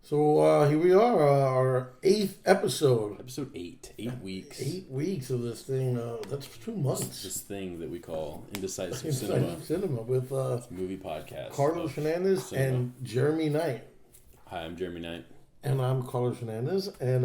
So here we are, our 8th episode. Episode 8. 8 weeks. 8 weeks of this thing. That's 2 months. This thing that we call Indecisive Cinema. Cinema with movie podcast. Carlos Hernandez and Jeremy Knight. Hi, I'm Jeremy Knight. And I'm Carlos Hernandez. And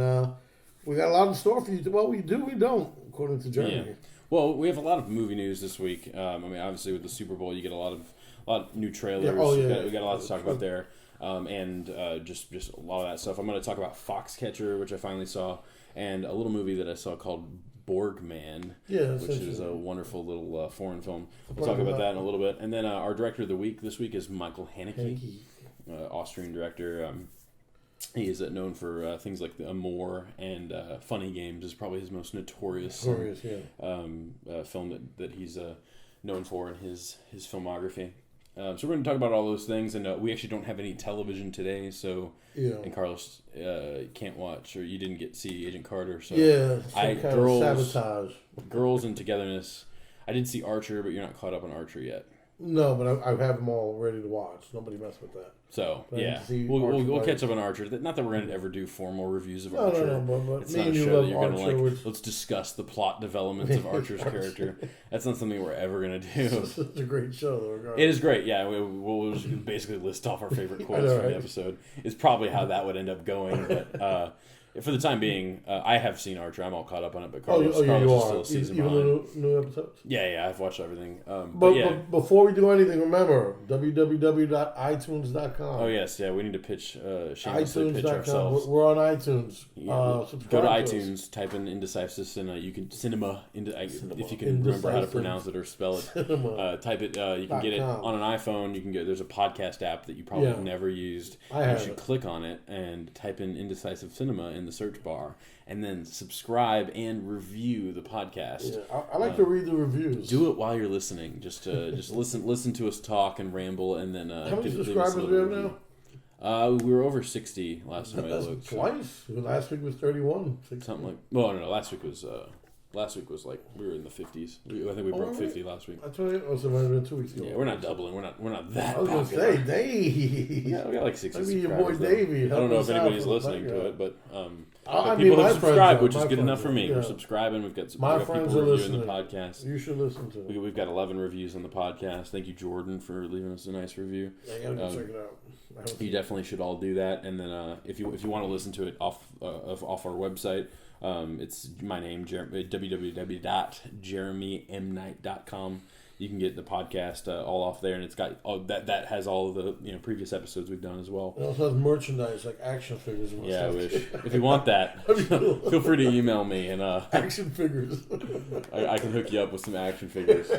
we got a lot in store for you. Well, we do, we don't, according to Jeremy. Yeah. Well, we have a lot of movie news this week. Obviously with the Super Bowl, you get a lot of new trailers. Yeah. Oh, yeah. We got a lot to talk about there. And just a lot of that stuff. I'm going to talk about Foxcatcher, which I finally saw, and a little movie that I saw called Borgman, which is a wonderful little foreign film. We'll talk about that in a little bit. And then our director of the week this week is Michael Haneke, Austrian director. He is known for things like the Amour and Funny Games is probably his most notorious film that he's known for in his filmography. So we're going to talk about all those things, and we actually don't have any television today, so and Carlos can't watch, or you didn't get to see Agent Carter, so sabotage. Girls and Togetherness. I did see Archer, but you're not caught up on Archer yet. No, but I have them all ready to watch. Nobody mess with that. So, yeah, we'll catch up on Archer. Not that we're going to ever do formal reviews of Archer. No, but it's me not and a you show love that you're Archer. going to let's discuss the plot developments of Archer's character. That's not something we're ever going to do. It's a great show, though. Regardless. It is great, yeah. We'll just basically list off our favorite quotes from the episode. It's probably how that would end up going, but... for the time being, I have seen Archer. I'm all caught up on it, but Carlos is still a season behind. Even new episodes? Yeah, I've watched everything. But before we do anything, remember, www.itunes.com. Oh, yes, we need to shamelessly pitch ourselves. We're on iTunes. Go to iTunes, type in Indecisive Cinema. You can if you can remember how to pronounce it or spell it. Type it. You can get it on an iPhone. You can get. There's a podcast app that you probably have never used. You should click on it and type in Indecisive Cinema in the search bar, and then subscribe and review the podcast. Yeah, I like to read the reviews. Do it while you're listening. Just listen to us talk and ramble, and then how many subscribers do we have now? We were over 60 last time I looked. Twice. Last week was 31. 60. Something like. Well, no. Last week was like we were in the 50s. I think we broke 50 last week. That's right. Oh, so it might have been 2 weeks ago. Yeah, we're not doubling. We're not that. I was going to say, Dave. Yeah, we got like 60 subscribers. Your boy Davey. I don't know if anybody's listening to it, but people have subscribed, which is good enough for me. Yeah. We're subscribing. We've got my friends are listening the podcast. You should listen to it. We've got 11 reviews on the podcast. Thank you, Jordan, for leaving us a nice review. Yeah, you gotta check it out. You definitely should all do that. And then if you want to listen to it off our website. It's my name, www.jeremymknight.com. You can get the podcast all off there, and it's got that has all of the previous episodes we've done as well. It also has merchandise like action figures. Yeah, I wish. If you want that, feel free to email me and action figures. I can hook you up with some action figures.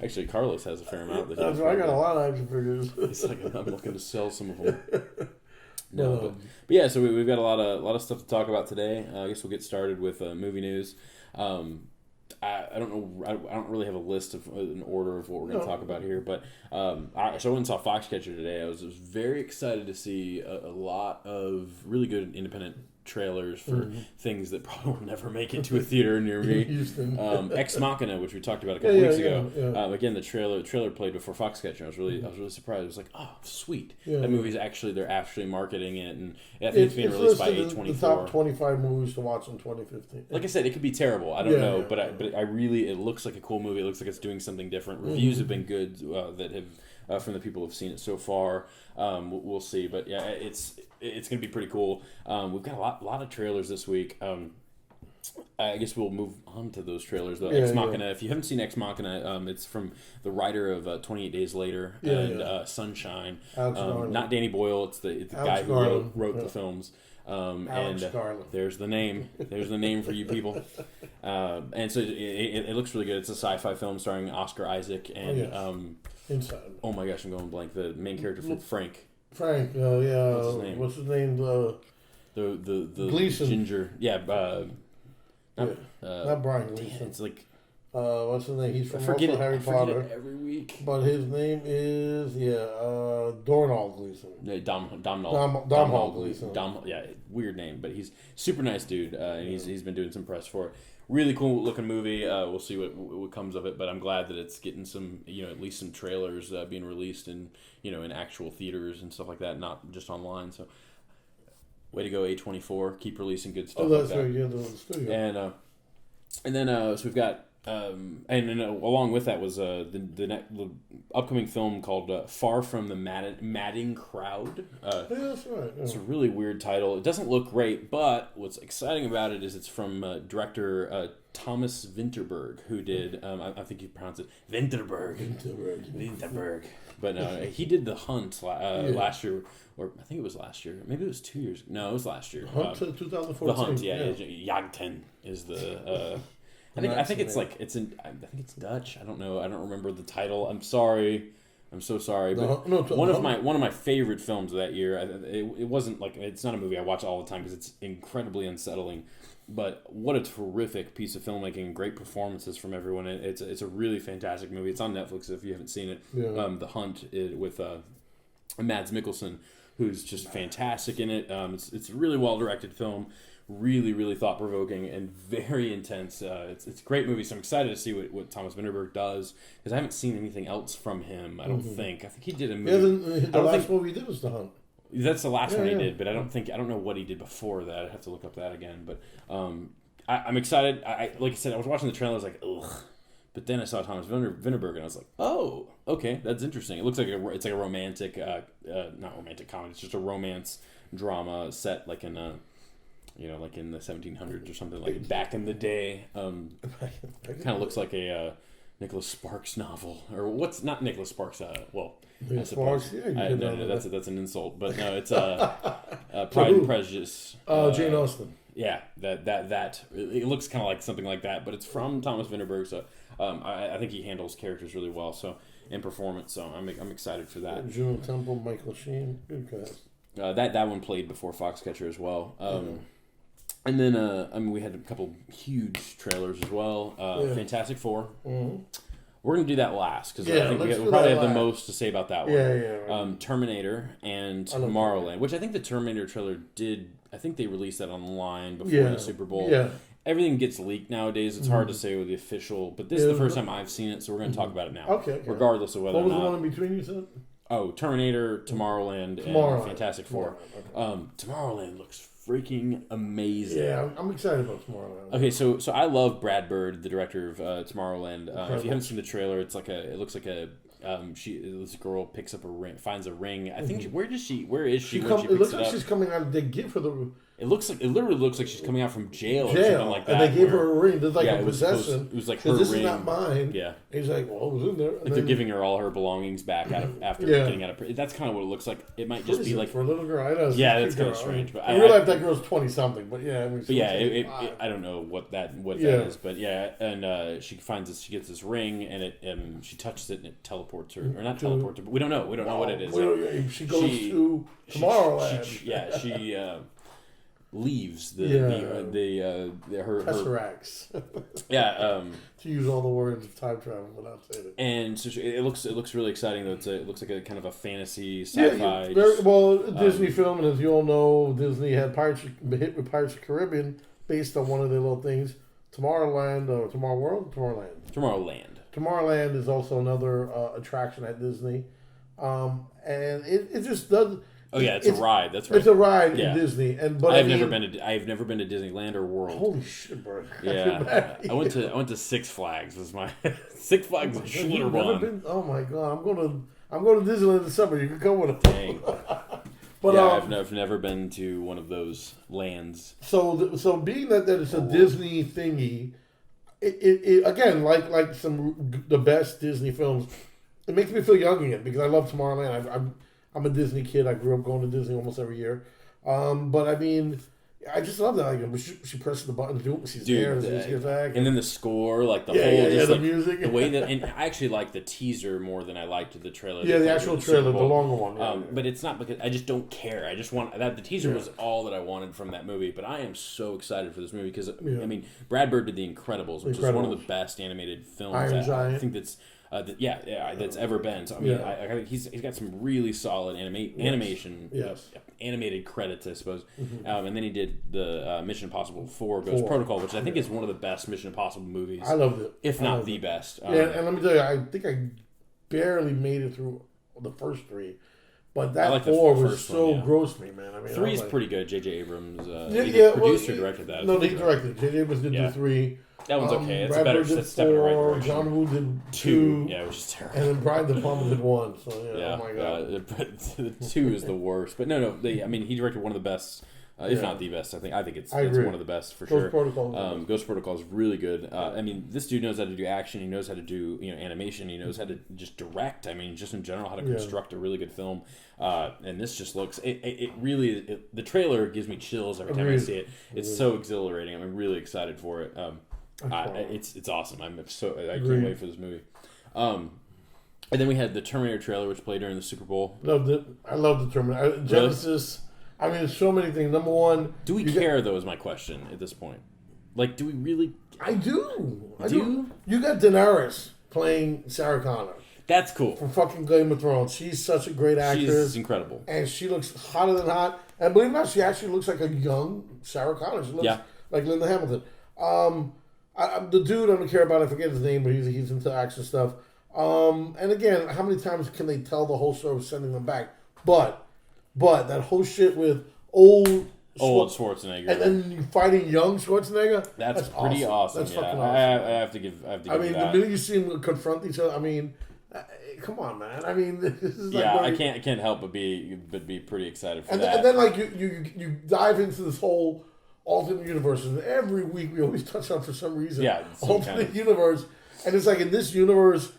Actually, Carlos has a fair amount. I got a lot of action figures. It's like I'm looking to sell some of them. No, but yeah, so we've got a lot of stuff to talk about today. I guess we'll get started with movie news. I don't know. I don't really have a list of an order of what we're going to talk about here, but so I went and saw Foxcatcher today. I was very excited to see a lot of really good independent trailers for things that probably will never make it to a theater near me. Ex Machina, which we talked about a couple weeks ago. Yeah. Again, the trailer played before Foxcatcher. I was really surprised. I was like, oh, sweet. Yeah. That movie's they're actually marketing it, and I think it's being released by A24. The top 25 movies to watch in 2015. Like I said, it could be terrible. I don't know, but I really, it looks like a cool movie. It looks like it's doing something different. Reviews have been good that have from the people who've seen it so far. We'll see, but yeah, it's going to be pretty cool. We've got a lot of trailers this week. I guess we'll move on to those trailers though. Ex Machina. If you haven't seen Ex Machina, it's from the writer of 28 Days Later and Sunshine. Not Danny Boyle. It's the guy who wrote the films. There's the name. There's the name for you people. And so it looks really good. It's a sci-fi film starring Oscar Isaac and Inside. Oh my gosh, I'm going blank. The main character from Frank. Frank. Yeah. What's his name? The Gleason. Ginger. Yeah. Not Brian Gleason. It's like. What's his name? He's from also Harry Potter. It every week. But his name is Dornall Gleason. Yeah, Domhnall Gleason. Weird name, but he's super nice dude, and he's been doing some press for it. Really cool looking movie. We'll see what comes of it, but I'm glad that it's getting some, at least some trailers being released in actual theaters and stuff like that, not just online. So Way to go, A24. Keep releasing good stuff. Oh, that's like that. right. Yeah, the studio. And then so we've got along with that was the upcoming film called Far from the Madding Crowd. Yeah, that's right. Yeah. It's a really weird title. It doesn't look great, but what's exciting about it is it's from director Thomas Vinterberg, who did I think you pronounce it Vinterberg. But he did The Hunt last year, or I think it was last year. Maybe it was 2 years. No, it was last year. Hunt 2014. The Hunt, Jagten is the. I think it's like it's in. I think it's Dutch. I don't know. I don't remember the title. I'm sorry. I'm so sorry. But one of my favorite films of that year. It wasn't like it's not a movie I watch all the time because it's incredibly unsettling. But what a terrific piece of filmmaking! Great performances from everyone. It's a really fantastic movie. It's on Netflix if you haven't seen it. Yeah. The Hunt with Mads Mikkelsen, who's just fantastic in it. It's a really well directed film. Really, really thought provoking and very intense. It's a great movie, so I'm excited to see what Thomas Vinterberg does because I haven't seen anything else from him. I don't think. I think he did a movie. The last movie he did was The Hunt. That's the last one he did, but I don't know what he did before that. I'd have to look up that again. But I'm excited. Like I said, I was watching the trailer. I was like, ugh. But then I saw Thomas Vinterberg, and I was like, "Oh, okay, that's interesting." It looks like it's like a romantic, not romantic comedy. It's just a romance drama set like in like in the 1700s or something, like back in the day. Kind of looks like a Nicholas Sparks novel, or what's not Nicholas Sparks? I suppose. No, that's an insult, but no, it's Pride and Prejudice. Jane Austen. Yeah, that it looks kind of like something like that, but it's from Thomas Vinterberg, so I think he handles characters really well. So in performance, so I'm excited for that. Juno Temple, Michael Sheen, good cast. That one played before Foxcatcher as well. And then we had a couple huge trailers as well. Fantastic Four. Mm-hmm. We're gonna do that last because I think we'll probably have the most to say about that one. Right. Terminator and Tomorrowland, which I think the Terminator trailer did. I think they released that online before the Super Bowl. Yeah. Everything gets leaked nowadays. It's hard to say with the official, but this is the first time I've seen it, so we're going to talk about it now. Okay. Regardless of whether what was or not. the one in between you said? Oh, Terminator, Tomorrowland, and Fantastic Four. Okay. Tomorrowland looks freaking amazing. Yeah, I'm excited about Tomorrowland. Okay, so I love Brad Bird, the director of Tomorrowland. If you haven't seen the trailer, it looks like this girl picks up a ring, finds a ring. I think where is she when she picks it up? It looks like she's coming out. They give her the. It literally looks like she's coming out from jail or something like that. And they gave her a ring. There's like a possession. It was like her this ring. This is not mine. Yeah. And he's like, well, it was in there. Like they're giving her all her belongings back after getting out of prison. That's kind of what it looks like. It might just be like for a little girl. I know. Yeah, that's kind of strange. But I realize that girl's 20 something. But yeah, I don't know what that is. But yeah, and she gets this ring, and it she touches it, and it teleports her, or not teleports her, but we don't know. We don't know what it is. She goes to Tomorrowland. She leaves her Tesseracts. To use all the words of time travel without saying it. And so it looks really exciting. Though it looks like a kind of a fantasy sci-fi. Disney film, and as you all know, Disney had hit with Pirates of the Caribbean based on one of their little things. Tomorrowland or Tomorrowland is also another attraction at Disney, and it just does. Oh yeah, it's a ride. That's right. It's a ride in Disney, I've never been to Disneyland or World. Holy shit, bro! Yeah, I went to Six Flags. Was my Six Flags was shooter one. Oh my god, I'm going to Disneyland this summer. You can come with us. Dang. But I've never been to one of those lands. So being that it's a Disney thingy, it again like the best Disney films, it makes me feel young again because I love Tomorrowland. I'm a Disney kid. I grew up going to Disney almost every year. But I mean, I just love that. Like, she presses the button to do it. She's there. And then the score, like the whole, the music, the way that. And I actually like the teaser more than I liked the trailer. Yeah, the actual trailer, the longer one. But it's not because I just don't care. I just want that. The teaser was all that I wanted from that movie. But I am so excited for this movie because I mean, Brad Bird did The Incredibles, which is one of the best animated films. I think that's. That's ever been. So I mean, I think he's got some really solid animation, animated credits, I suppose. Mm-hmm. And then he did the Mission Impossible 4 Ghost Protocol, which I think is one of the best Mission Impossible movies. I loved it, if not the best. And let me tell you, I think I barely made it through the first three, But that like 4 was so gross me, man. I mean, 3 is pretty good. J.J. Abrams, produced or directed that. No, he directed. J.J. Abrams did do 3. That one's okay. It's Brad a better Bird did step in the right 4. direction. John Woo did 2. Yeah, which is terrible. And then Brian De Palma did 1. So oh my god, the 2 is the worst. But no, he directed one of the best. If not the best, I think it's one of the best for sure. Ghost Protocol is really good. I mean, this dude knows how to do action. He knows how to do animation. He knows how to just direct. I mean, just in general, how to construct a really good film. And this just looks. It really. The trailer gives me chills every time I see it. It's so exhilarating. I'm really excited for it. It's awesome. I can't wait for this movie. And then we had the Terminator trailer, which played during the Super Bowl. Loved it. I love the Terminator. Genesis. Really? I mean, there's so many things. Number one, do we care though? Is my question at this point. Like, do we really? I do. I do. You got Daenerys playing Sarah Connor. That's cool. From fucking Game of Thrones. She's such a great actress. She's incredible, and she looks hotter than hot. And believe it or not, she actually looks like a young Sarah Connor. She looks like Linda Hamilton. The dude, I don't care about. I forget his name, but he's into action stuff. And again, how many times can they tell the whole story of sending them back? But that whole shit with old Schwarzenegger, and then you fighting young Schwarzenegger. That's pretty awesome. That's fucking awesome. I have to give. I mean, the minute you see them confront each other, I mean, come on, man. I mean, this is like I can't help but be pretty excited for that. And then like you dive into this whole alternate universe, and every week we always touch on for some reason. Alternate universe, and it's like in this universe,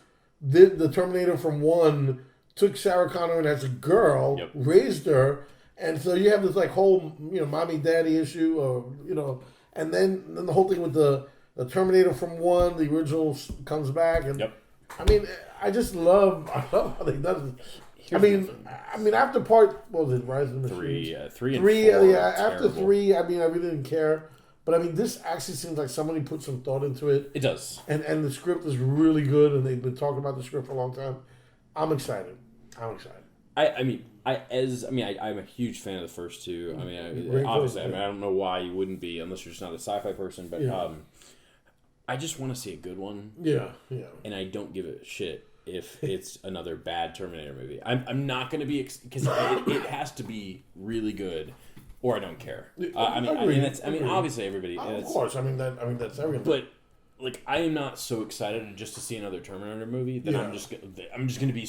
the Terminator from 1 took Sarah Connor in as a girl, raised her, and so you have this like whole mommy daddy issue, or and then the whole thing with the Terminator from 1, the original comes back, and I mean, I love how they done it. I mean, after part, what was it, Rise of the Machines? 3 and 4. After 3, I mean, I really didn't care. But I mean, this actually seems like somebody put some thought into it. It does. And the script is really good, and they've been talking about the script for a long time. I'm excited. I'm a huge fan of the first 2. I mean, obviously, I don't know why you wouldn't be unless you're just not a sci-fi person. But I just want to see a good one. Yeah. And I don't give a shit if it's another bad Terminator movie. I'm not going to be because it has to be really good, or I don't care. Obviously everybody. Of course, that's everything. But like, I am not so excited just to see another Terminator movie that I'm just going to be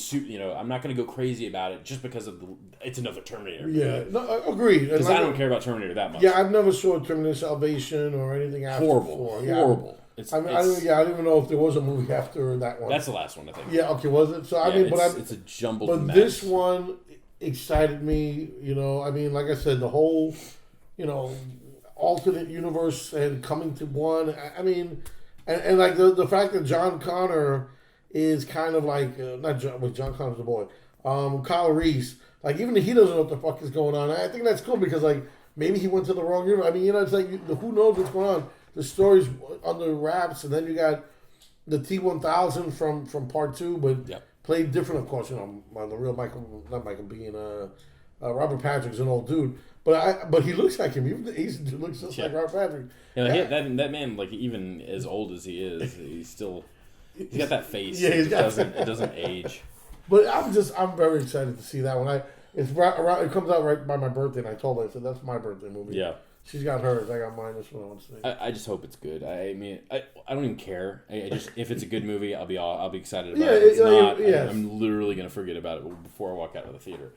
I'm not going to go crazy about it just because of it's another Terminator movie. Yeah, no, agreed. Because I don't care about Terminator that much. Yeah, I've never saw Terminator Salvation or anything after. Horrible. I don't even know if there was a movie after that one. That's the last one, I think. Yeah, okay, was it? So it's a jumbled mess. But this one excited me. I mean, like I said, the whole, alternate universe and coming to one. I mean, and like the fact that John Connor is kind of like John Connor's the boy. Kyle Reese, like even he doesn't know what the fuck is going on. I think that's cool because like maybe he went to the wrong universe. I mean, it's like who knows what's going on. The story's under wraps, and then you got the T-1000 from part 2, but played different, of course. The real not Michael Biehn, Robert Patrick's an old dude, but he looks like him. Even the Asian dude looks just like Robert Patrick. That man, like even as old as he is, he's got that face. Yeah, it doesn't age. But I'm very excited to see that one. It comes out right by my birthday, and I told her, I said that's my birthday movie. Yeah. She's got hers. I got mine. This one I want to see. I just hope it's good. I mean, I don't even care. I just if it's a good movie, I'll be excited about it. If it's not, I'm literally gonna forget about it before I walk out of the theater.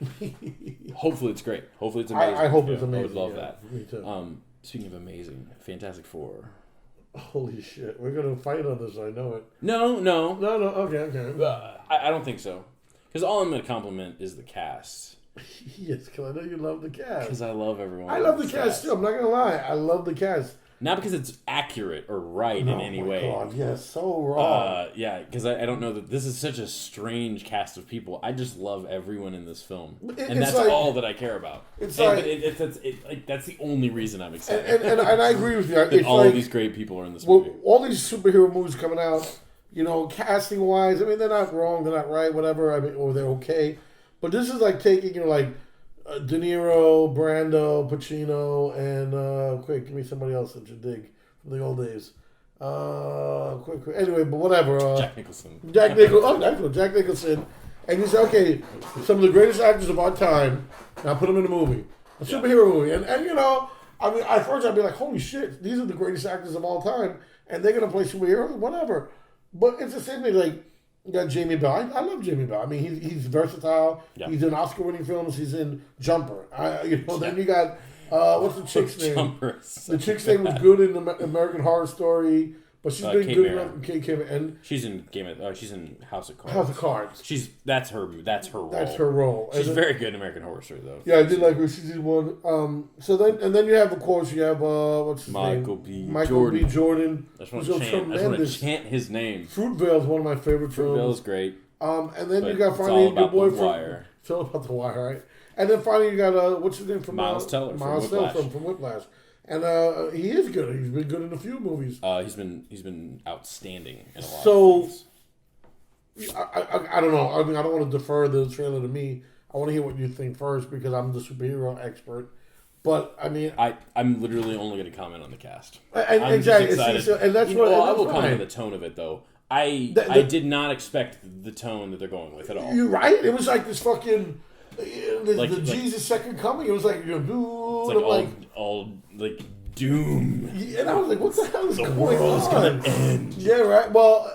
Hopefully it's great. Hopefully it's amazing. I hope it's amazing. I would love that. Me too. Speaking of amazing, Fantastic Four. Holy shit! We're gonna fight on this. I know it. No. Okay. I don't think so. Because all I'm gonna compliment is the cast. Yes, because I know you love the cast. Because I love everyone. I love the cast too. I'm not gonna lie. I love the cast. Not because it's accurate or right in any way. Oh my God, yes, so wrong. Because I don't know that this is such a strange cast of people. I just love everyone in this film, and that's like, all that I care about. That's the only reason I'm excited. And I agree with you. That all of these great people are in this movie. All these superhero movies coming out, casting wise, I mean, they're not wrong, they're not right, whatever. I mean, or they're okay. But this is like taking, De Niro, Brando, Pacino, and quick, give me somebody else that you dig from the old days. Quick. Anyway, but whatever. Jack Nicholson. Jack Nicholson, and you say, okay, some of the greatest actors of our time, now put them in a movie, a superhero movie, and I mean, at first I'd be like, holy shit, these are the greatest actors of all time, and they're gonna play superheroes, whatever. But it's the same thing. Like you got Jamie Bell. I love Jamie Bell. I mean, he's versatile. Yeah. He's in Oscar-winning films. He's in Jumper. Then you got what's the chick's name? Jumper. The chick's name was good in American Horror Story. But she's been good enough. And she's in she's in House of Cards. House of Cards. That's her role. That's her role. She's very good in American Horror Story, though. Yeah, I did like her. She's in one. So then you have, of course, what's his name? Michael B. Jordan. I just want to chant his name. Fruitvale is one of my favorite films. Fruitvale is great. And then you got finally your boy from. It's all about the Wire, right? And then finally you got what's his name from Miles Teller from Whiplash. And he is good. He's been good in a few movies. He's been outstanding in a lot of things. I don't know. I mean, I don't want to defer the trailer to me. I want to hear what you think first because I'm the superhero expert. But I mean, I'm literally only going to comment on the cast. I'm exactly, excited. And that's what I will comment on the tone of it though. I did not expect the tone that they're going with at all. You're right. It was like this fucking. The Jesus Second Coming. It was like, dude. It's all doom. And I was like, what the hell is going on? The world's gonna end. Yeah, right. Well,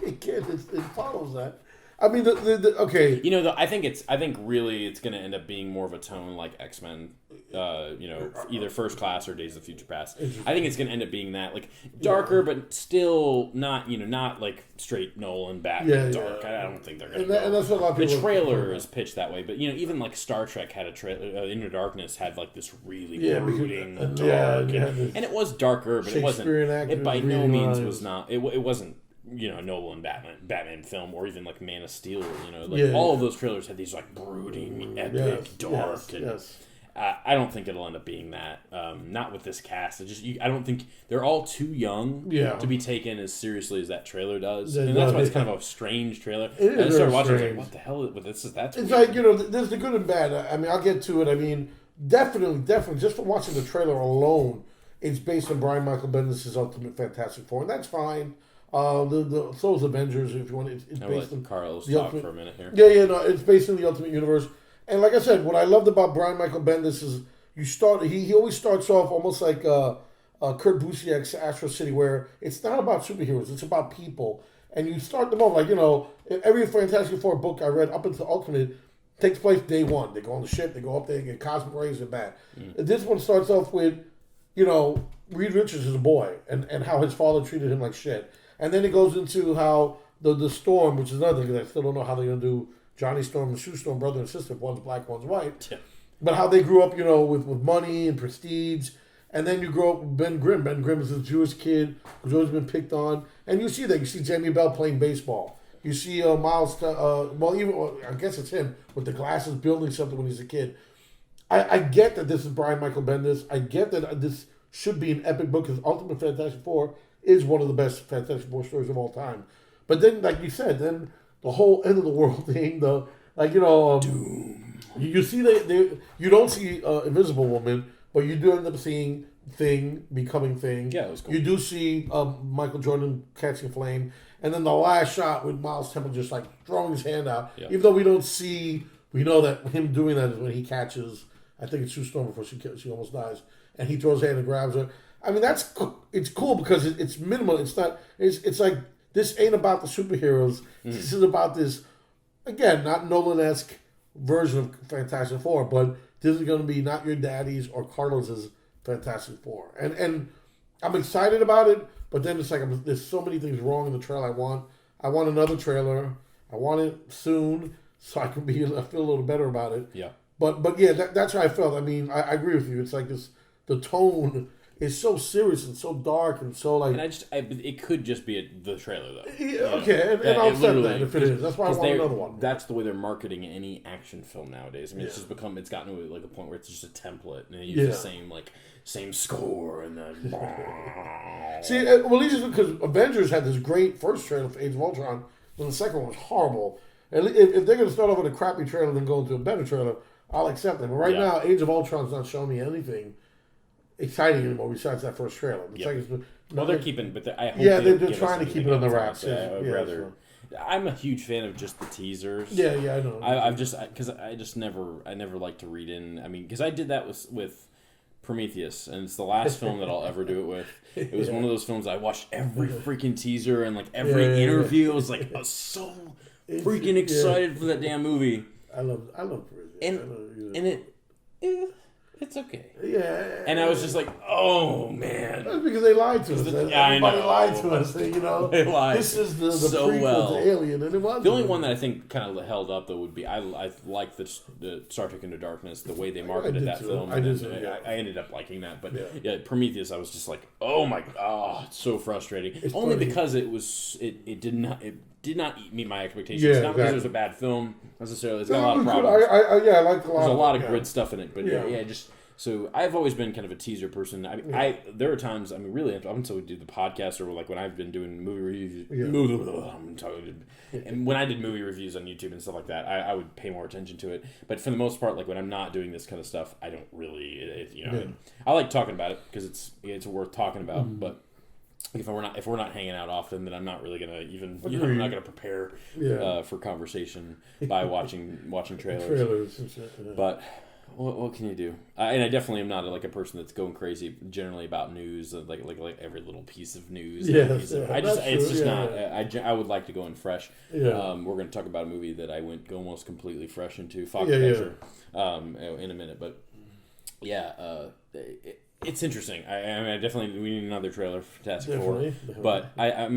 again, it follows that. I mean, okay. I think really it's gonna end up being more of a tone like X-Men. Either First Class or Days of Future Past. I think it's gonna end up being that, like darker, but still not like straight Nolan Batman dark. Yeah. I don't think they're gonna. And that's what a lot of people. The trailer is pitched that way, but even like Star Trek had a trailer. Into Darkness had like this really brooding, dark, and it was darker, but it wasn't. It by no means was not. It wasn't. Nolan Batman film, or even like Man of Steel. All of those trailers had these like brooding, epic, dark. I don't think it'll end up being that. Not with this cast. I don't think they're all too young to be taken as seriously as that trailer does. And that's why it's kind of a strange trailer. I started watching. I was like, what the hell? This is that's. It's weird. Like there's the good and bad. I mean, I'll get to it. I mean, definitely, just for watching the trailer alone, it's based on Brian Michael Bendis' Ultimate Fantastic Four, and that's fine. So is Avengers, if you want. It's based on Carlos talk for a minute here. Yeah, no, it's based on the Ultimate Universe. And like I said, what I loved about Brian Michael Bendis is he always starts off almost like Kurt Busiek's Astro City, where it's not about superheroes, it's about people. And you start them off every Fantastic Four book I read up until Ultimate takes place day one. They go on the ship, they go up there, get cosmic rays and bad. This one starts off with, Reed Richards is a boy and how his father treated him like shit. And then it goes into how the Storm, which is another thing, because I still don't know how they're going to do Johnny Storm and Sue Storm, brother and sister, one's black, one's white. Yeah. But how they grew up, with money and prestige. And then you grow up with Ben Grimm. Ben Grimm is a Jewish kid who's always been picked on. And you see that. You see Jamie Bell playing baseball. You see Miles, I guess it's him, with the glasses building something when he's a kid. I get that this is Brian Michael Bendis. I get that this should be an epic book, because Ultimate Fantastic Four is one of the best Fantastic Four stories of all time. But then, like you said, then the whole end of the world thing, doom. You see you don't see Invisible Woman, but you do end up seeing Thing becoming Thing. Yeah, it was cool. You do see Michael Jordan catching flame, and then the last shot with Miles Temple just like throwing his hand out. Yeah. Even though we know that him doing that is when he catches. I think it's Sue Storm before she almost dies, and he throws his hand and grabs her. I mean, it's cool because it's minimal. It's not. It's like. This ain't about the superheroes. This is about this, again, not Nolan-esque version of Fantastic Four, but this is going to be not your daddy's or Carlos's Fantastic Four. And I'm excited about it, but then it's like there's so many things wrong in the trailer. I want another trailer. I want it soon so I can feel a little better about it. Yeah. But yeah, that's how I felt. I mean, I agree with you. It's like the tone is so serious and so dark and so like. And it could just be the trailer though. Yeah, okay, and I'll accept that if it is. That's why I want another one. That's the way they're marketing any action film nowadays. I mean, it's gotten to like a point where it's just a template and they use the same score and then. See, well, these is because Avengers had this great first trailer for Age of Ultron, and the second one was horrible. And if they're going to start off with a crappy trailer and then go into a better trailer, I'll accept it. But right now, Age of Ultron's not showing me anything exciting anymore besides that first trailer. They're keeping, but I hope they're trying to keep it on the wraps. Rather, I'm a huge fan of just the teasers. Yeah, I know. Because I never like to read in. I mean, because I did that with Prometheus, and it's the last film that I'll ever do it with. It was one of those films I watched every freaking teaser and like every interview. I was like, I was so freaking excited for that damn movie. I love Prometheus. It's okay. Yeah. And I was just like, oh, man. That's because they lied to us. Everybody lied to us. They lied. This is the so prequel to Alien, and it wasn't. The only one that I think kind of held up, though, would be, I like the Star Trek Into Darkness, the way they marketed that film. I ended up liking that. But yeah, Prometheus, I was just like, oh, my God, it's so frustrating. It's only funny. Because it did not meet my expectations. Yeah, not because it was a bad film, necessarily. It's got a lot of problems. I like a lot. There's a lot of grid stuff in it. But just... So I've always been kind of a teaser person. I mean, there are times. I mean, really, up until we do the podcast, or like when I've been doing movie reviews, and when I did movie reviews on YouTube and stuff like that, I would pay more attention to it. But for the most part, like when I'm not doing this kind of stuff, I don't really, I like talking about it because it's worth talking about. Mm-hmm. But if we're not hanging out often, then I'm not really gonna even. I'm not gonna prepare for conversation by watching trailers. And shit, yeah. But. What can you do? And I definitely am not like a person that's going crazy generally about news, like every little piece of news. I would like to go in fresh. Yeah. We're going to talk about a movie that I went almost completely fresh into, Foxcatcher, in a minute. But it's interesting. I definitely we need another trailer for Fantastic Four. But I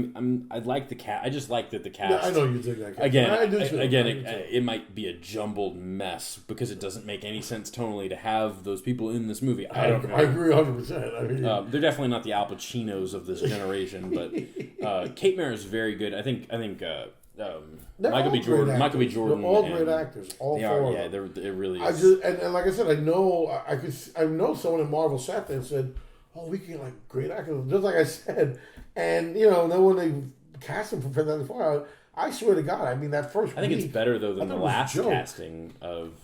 like the cast. I just like that the cast. Yeah, I know you dig that cast. Again, it might be a jumbled mess because it doesn't make any sense tonally to have those people in this movie. I agree 100%. I mean, they're definitely not the Al Pacinos of this generation, but Kate Mara is very good. I think. Michael B. Jordan. They're all great actors. All four. Yeah, it really is. And like I said, I know someone in Marvel sat there and said, "Oh, we can get like great actors," just like I said. And then when they cast them for Fantastic Four, I swear to God, I mean that first. I think it's better though than the last casting of.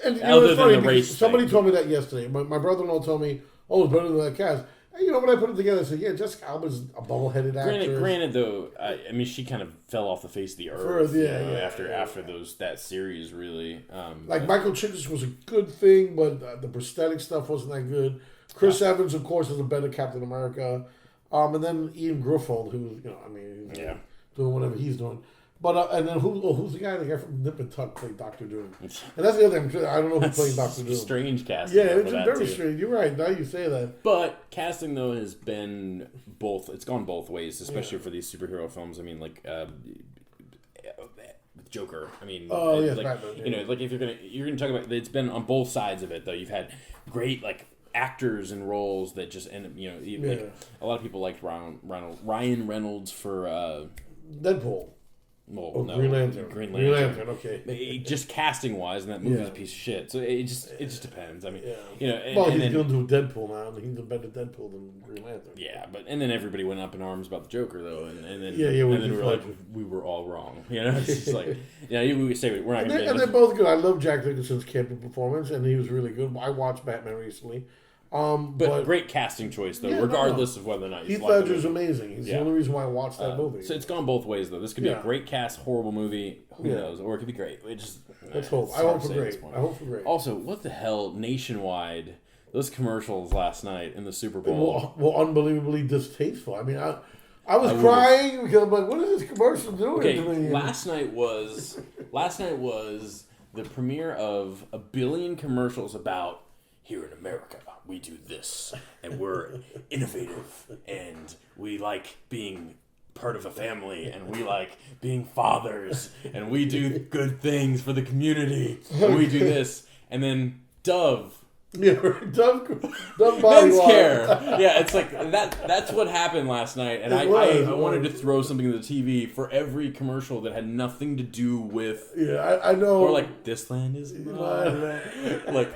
And other than the race. Somebody told me that yesterday. My brother-in-law told me, "Oh, it's better than that cast." When I put it together, I said, yeah, Jessica Alba's a bubble-headed actress. Granted, though, I mean, she kind of fell off the face of the earth. After that series, really. Michael Chiklis was a good thing, but the prosthetic stuff wasn't that good. Chris Evans, of course, is a better Captain America. And then Ian Gruffudd, who's, doing whatever he's doing. But and then who's the guy from Nip and Tuck played Dr. Doom? And that's the other thing. I don't know who played Dr. Doom. Strange casting. Yeah, it's very strange. You're right. Now you say that. But casting though has been both. It's gone both ways, especially for these superhero films. I mean, like Joker. I mean, Batman, like if you're gonna talk about, it's been on both sides of it though. You've had great like actors and roles that just end up, like a lot of people liked Ryan Reynolds for Deadpool. Well, no, Green Lantern, okay. Just casting wise, and that movie's a piece of shit. So it just depends. I mean, he's going to do Deadpool now. He's a better Deadpool than Green Lantern. Yeah, but then everybody went up in arms about the Joker though, and then we were like, we were all wrong. It's just like we say we're not. And they're both good. I love Jack Nicholson's camping performance, and he was really good. I watched Batman recently. But great casting choice though, regardless of whether or not you Heath Ledger's amazing. He's the only reason why I watched that movie. So it's gone both ways though. This could be a great cast, horrible movie. Who knows? Or it could be great. Let's hope. I hope for great. Also, what the hell? Nationwide, those commercials last night in the Super Bowl were unbelievably distasteful. I mean, I was crying because I'm like, what is this commercial doing to me? Last night was the premiere of a billion commercials about here in America. We do this, and we're innovative, and we like being part of a family, and we like being fathers, and we do good things for the community, and we do this. And then Dove. Yeah, Dove Men's Care. Yeah, it's like that's what happened last night, and I wanted to throw something to the TV for every commercial that had nothing to do with. Yeah, I know. Or like, this land is mine. Like,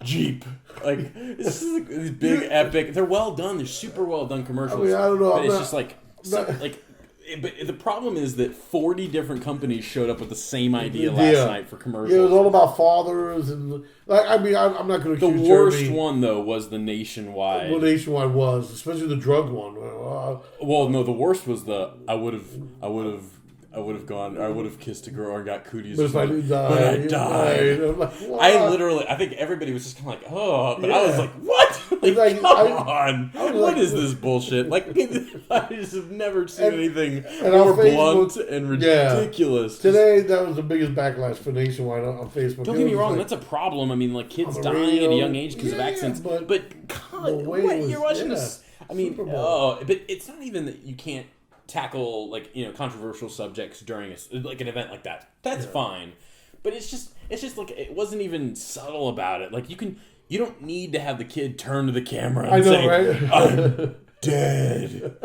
Jeep. Like, this is these big epic. They're well done. They're super well done commercials. I mean, I don't know. But it's just like but the problem is that 40 different companies showed up with the same idea last night for commercials. Yeah, it was all about fathers and I'm not going to accuse the worst one though was the Nationwide. Well, Nationwide was, especially the drug one. Well, no, the worst was the I would have I would have gone. I would have kissed a girl and got cooties. But if I didn't die, but I died. I'm like, I think everybody was just kind of like, oh, but I was like, what? Like, come on. What is this bullshit? Like, I just have never seen anything more blunt and ridiculous. Today, that was the biggest backlash for Nationwide on Facebook. Don't get me wrong, that's a problem. I mean, like, kids dying at a young age because of accidents. But God, what? You're watching this. I mean, but it's not even that you can't tackle, like, controversial subjects during like an event like that. That's fine. But it's just like, it wasn't even subtle about it. Like, you don't need to have the kid turn to the camera and say, right? I'm dead.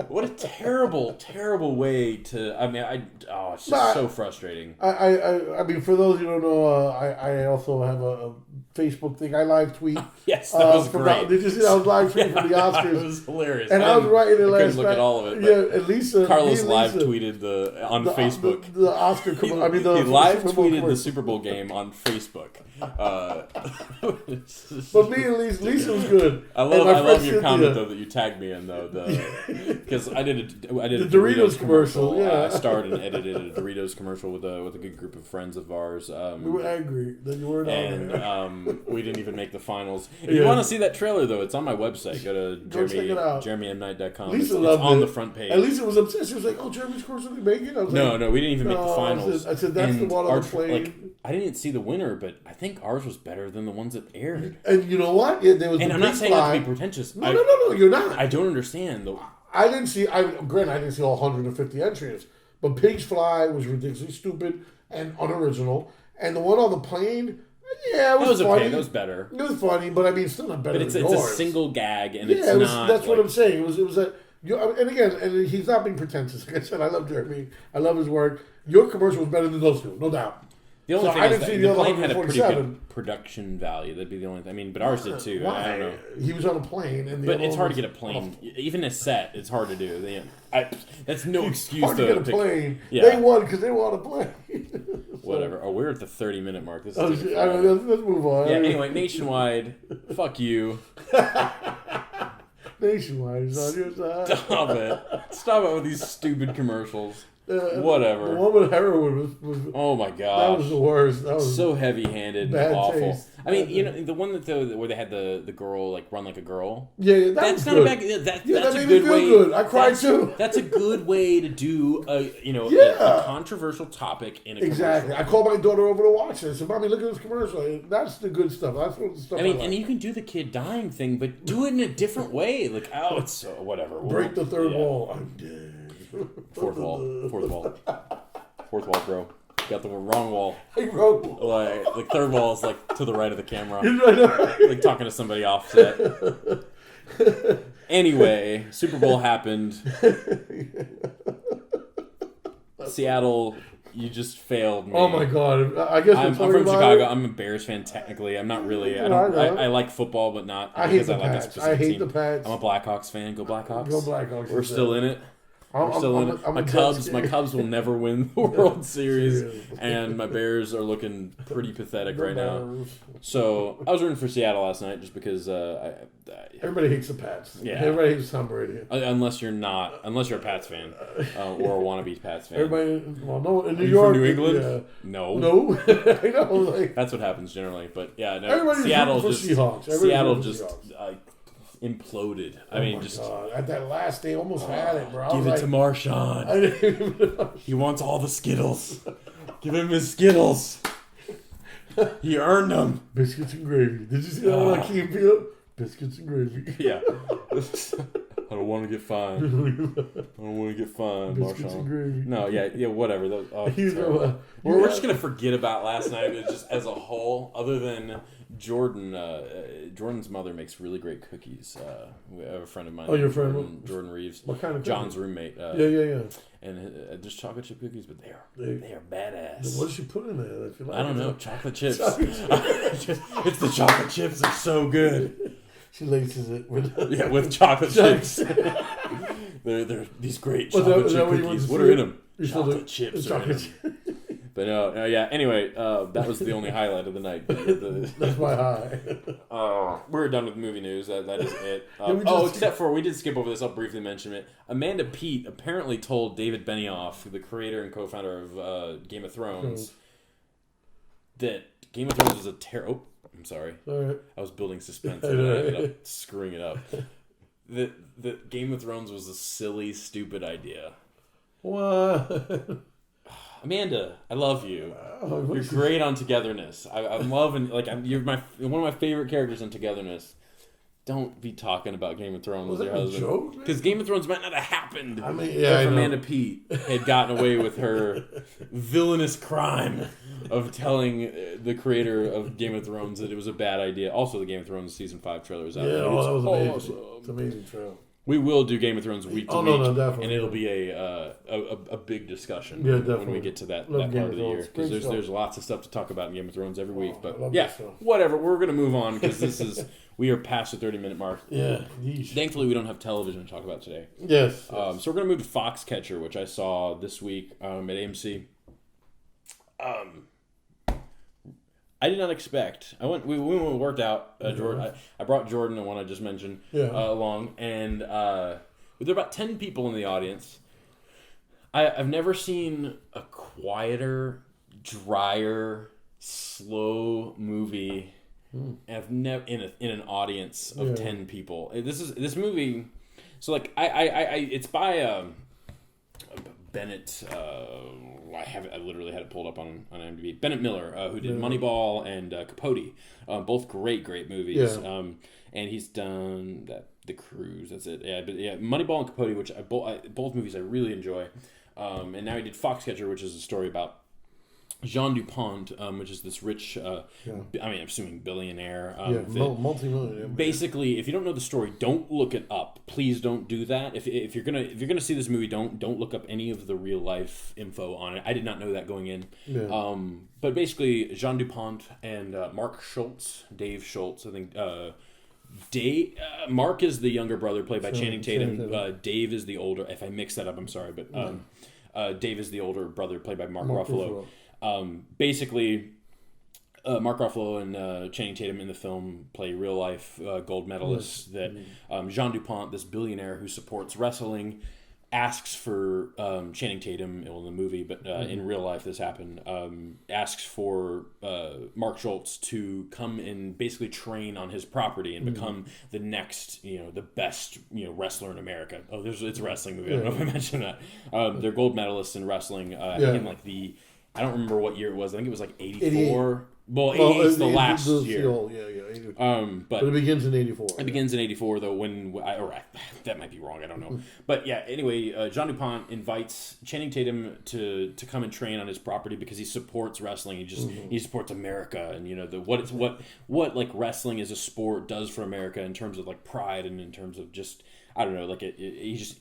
What a terrible, terrible way to. I mean, it's just so frustrating. I mean, for those who don't know, I also have a Facebook thing. I live tweet. Yes, that was great. Did you see that? I was live tweeting from the Oscars. It was hilarious. And I was writing it last night. Couldn't look at all of it. Yeah, and Lisa. Carlos live tweeted on Facebook. The Oscar. He live tweeted the Super Bowl game on Facebook. But me and Lisa was good. I love your comment though that you tagged me in though, because I did a Doritos commercial. Yeah, I starred and edited a Doritos commercial with a good group of friends of ours. We were angry that you weren't on there. And we didn't even make the finals. If you want to see that trailer though, it's on my website. Go to jeremymknight.com. Lisa it's on the front page. And Lisa was upset. She was like, "Oh, Jeremy's commercial didn't make it." I was no, we didn't even make the finals. I said that's the one on the plane. Like, I didn't see the winner, but I think ours was better than the ones that aired. And you know what? Yeah, there was. And I'm not saying that to be pretentious. No, you're not. I don't understand though. I didn't see. Granted, I didn't see all 150 entries, but Pigs Fly was ridiculously stupid and unoriginal. And the one on the plane, it was funny. Okay. That was better. It was funny, but I mean, it's still not better. But it's a single gag, and it's not. That's what I'm saying. It was a. And again, and he's not being pretentious. Like I said, I love Jeremy. I love his work. Your commercial was better than those two, no doubt. The only thing is that the plane had a pretty good production value. That'd be the only thing. I mean, but ours did too. Why? I don't know. He was on a plane. But it's hard to get a plane. Even a set, it's hard to do. That's no excuse hard to get a plane. Yeah. They won because they won a plane. Whatever. Oh, we're at the 30-minute mark. This is let's move on. Yeah, anyway, Nationwide, fuck you. Nationwide is on your side. Stop it. Stop it with these stupid commercials. Whatever. The one with heroin was oh my god. That was the worst. That was so heavy-handed and awful. Taste. I mean, the one where they had the girl like run like a girl. Yeah, that's not good. a bad. That's that a good way. Good. I cried too. That's a good way to do a controversial topic in a exactly. commercial. I called my daughter over to watch it. I said, "Mommy, look at this commercial. That's the good stuff. That's what the stuff." I mean, and you can do the kid dying thing, but do it in a different way. Like, it's so whatever. Break the third wall. I'm dead. Fourth wall, bro. You got the wrong wall. Hey, bro. Like third wall is like to the right of the camera. Like talking to somebody offset. Anyway, Super Bowl happened. Seattle, you just failed me. Oh my god! I guess I'm from Chicago. I'm a Bears fan technically. I'm not really. I like football, but not because I like a specific team. The Pats. I'm a Blackhawks fan. Go Blackhawks. Go Blackhawks. We're still in it. My Cubs will never win the World Series, and my Bears are looking pretty pathetic right now. So I was rooting for Seattle last night just because everybody hates the Pats. Yeah, everybody hates Tom Brady. Unless you're a Pats fan or a wannabe Pats fan. Everybody, no, in New York, from New England, yeah. no. I know, that's what happens generally. But yeah, no, everybody's Seattle for just Seahawks. Seattle just. Imploded. I mean, just God. At that last day, almost had it, bro. Give it to Marshawn. He wants all the Skittles. Give him his Skittles. He earned them. Biscuits and gravy. Did you see that one on Key and Peele? Biscuits and gravy. Yeah. I don't want to get fined. Biscuits and gravy. No, yeah, whatever. We're just gonna forget about last night, but just as a whole, other than Jordan's mother makes really great cookies. We have a friend of mine. Oh, your friend? Jordan Reeves. What kind of cookies? John's roommate. Yeah. And just chocolate chip cookies, but they are badass. What does she put in there? I don't know. Chocolate chips. It's the chocolate chips. They're so good. She laces it with chocolate chips. They're these great chocolate chip cookies. What are in them? Chocolate chips. But no, yeah. Anyway, that was the only highlight of the night. That's my high. We're done with movie news. That is it. Except for we did skip over this. I'll briefly mention it. Amanda Peet apparently told David Benioff, the creator and co-founder of Game of Thrones, that Game of Thrones was a terrible. I'm sorry. Right. I was building suspense and I ended up screwing it up. That Game of Thrones was a silly, stupid idea. What? Amanda, I love you. You're great on Togetherness. I'm loving you're one of my favorite characters in Togetherness. Don't be talking about Game of Thrones with your husband. Because Game of Thrones might not have happened if Amanda Peet had gotten away with her villainous crime of telling the creator of Game of Thrones that it was a bad idea. Also, the Game of Thrones season 5 trailer is out. Yeah, that was amazing. Awesome. It's an amazing trailer. We will do Game of Thrones week to week, no, definitely. and it'll be a big discussion when we get to that part of the year. Because there's lots of stuff to talk about in Game of Thrones every week. But yeah, whatever. We're going to move on because we are past the 30-minute mark. Yeah. Thankfully, we don't have television to talk about today. Yes. So we're going to move to Foxcatcher, which I saw this week at AMC. I did not expect. We worked out. Jordan. I brought Jordan, the one I just mentioned, along, and there were about 10 people in the audience. I've never seen a quieter, drier, slow movie. I've never in an audience of 10 people. This movie. So it's by Bennett. I literally had it pulled up on IMDb. Bennett Miller, who did Moneyball and Capote, both great movies. Yeah. And he's done The Cruise. That's it. Yeah, but Moneyball and Capote, which both movies I really enjoy. And now he did Foxcatcher, which is a story about Jean Dupont, which is this rich, I'm assuming billionaire. Multi-millionaire. Basically, if you don't know the story, don't look it up. Please don't do that. If you're gonna see this movie, don't look up any of the real life info on it. I did not know that going in. Yeah. But basically, Jean Dupont and Dave Schultz, I think. Mark is the younger brother, played by Channing Tatum. Dave is the older. If I mix that up, I'm sorry, but Dave is the older brother, played by Mark Ruffalo. Basically, Mark Ruffalo and Channing Tatum in the film play real life gold medalists. That Jean Dupont, this billionaire who supports wrestling, asks for Channing Tatum in the movie, but in real life this happened. Asks for Mark Schultz to come and basically train on his property and become the next, the best, wrestler in America. Oh, it's a wrestling movie. I don't know if I mentioned that. They're gold medalists in wrestling. I think in I don't remember what year it was. I think it was 84. Well, 88 is the last year. But it begins in 84. It begins in 84, though, that might be wrong. I don't know. But yeah, anyway, Jean Dupont invites Channing Tatum to come and train on his property because he supports wrestling. He supports America and, what wrestling as a sport does for America in terms of, pride and in terms of just, I don't know, he's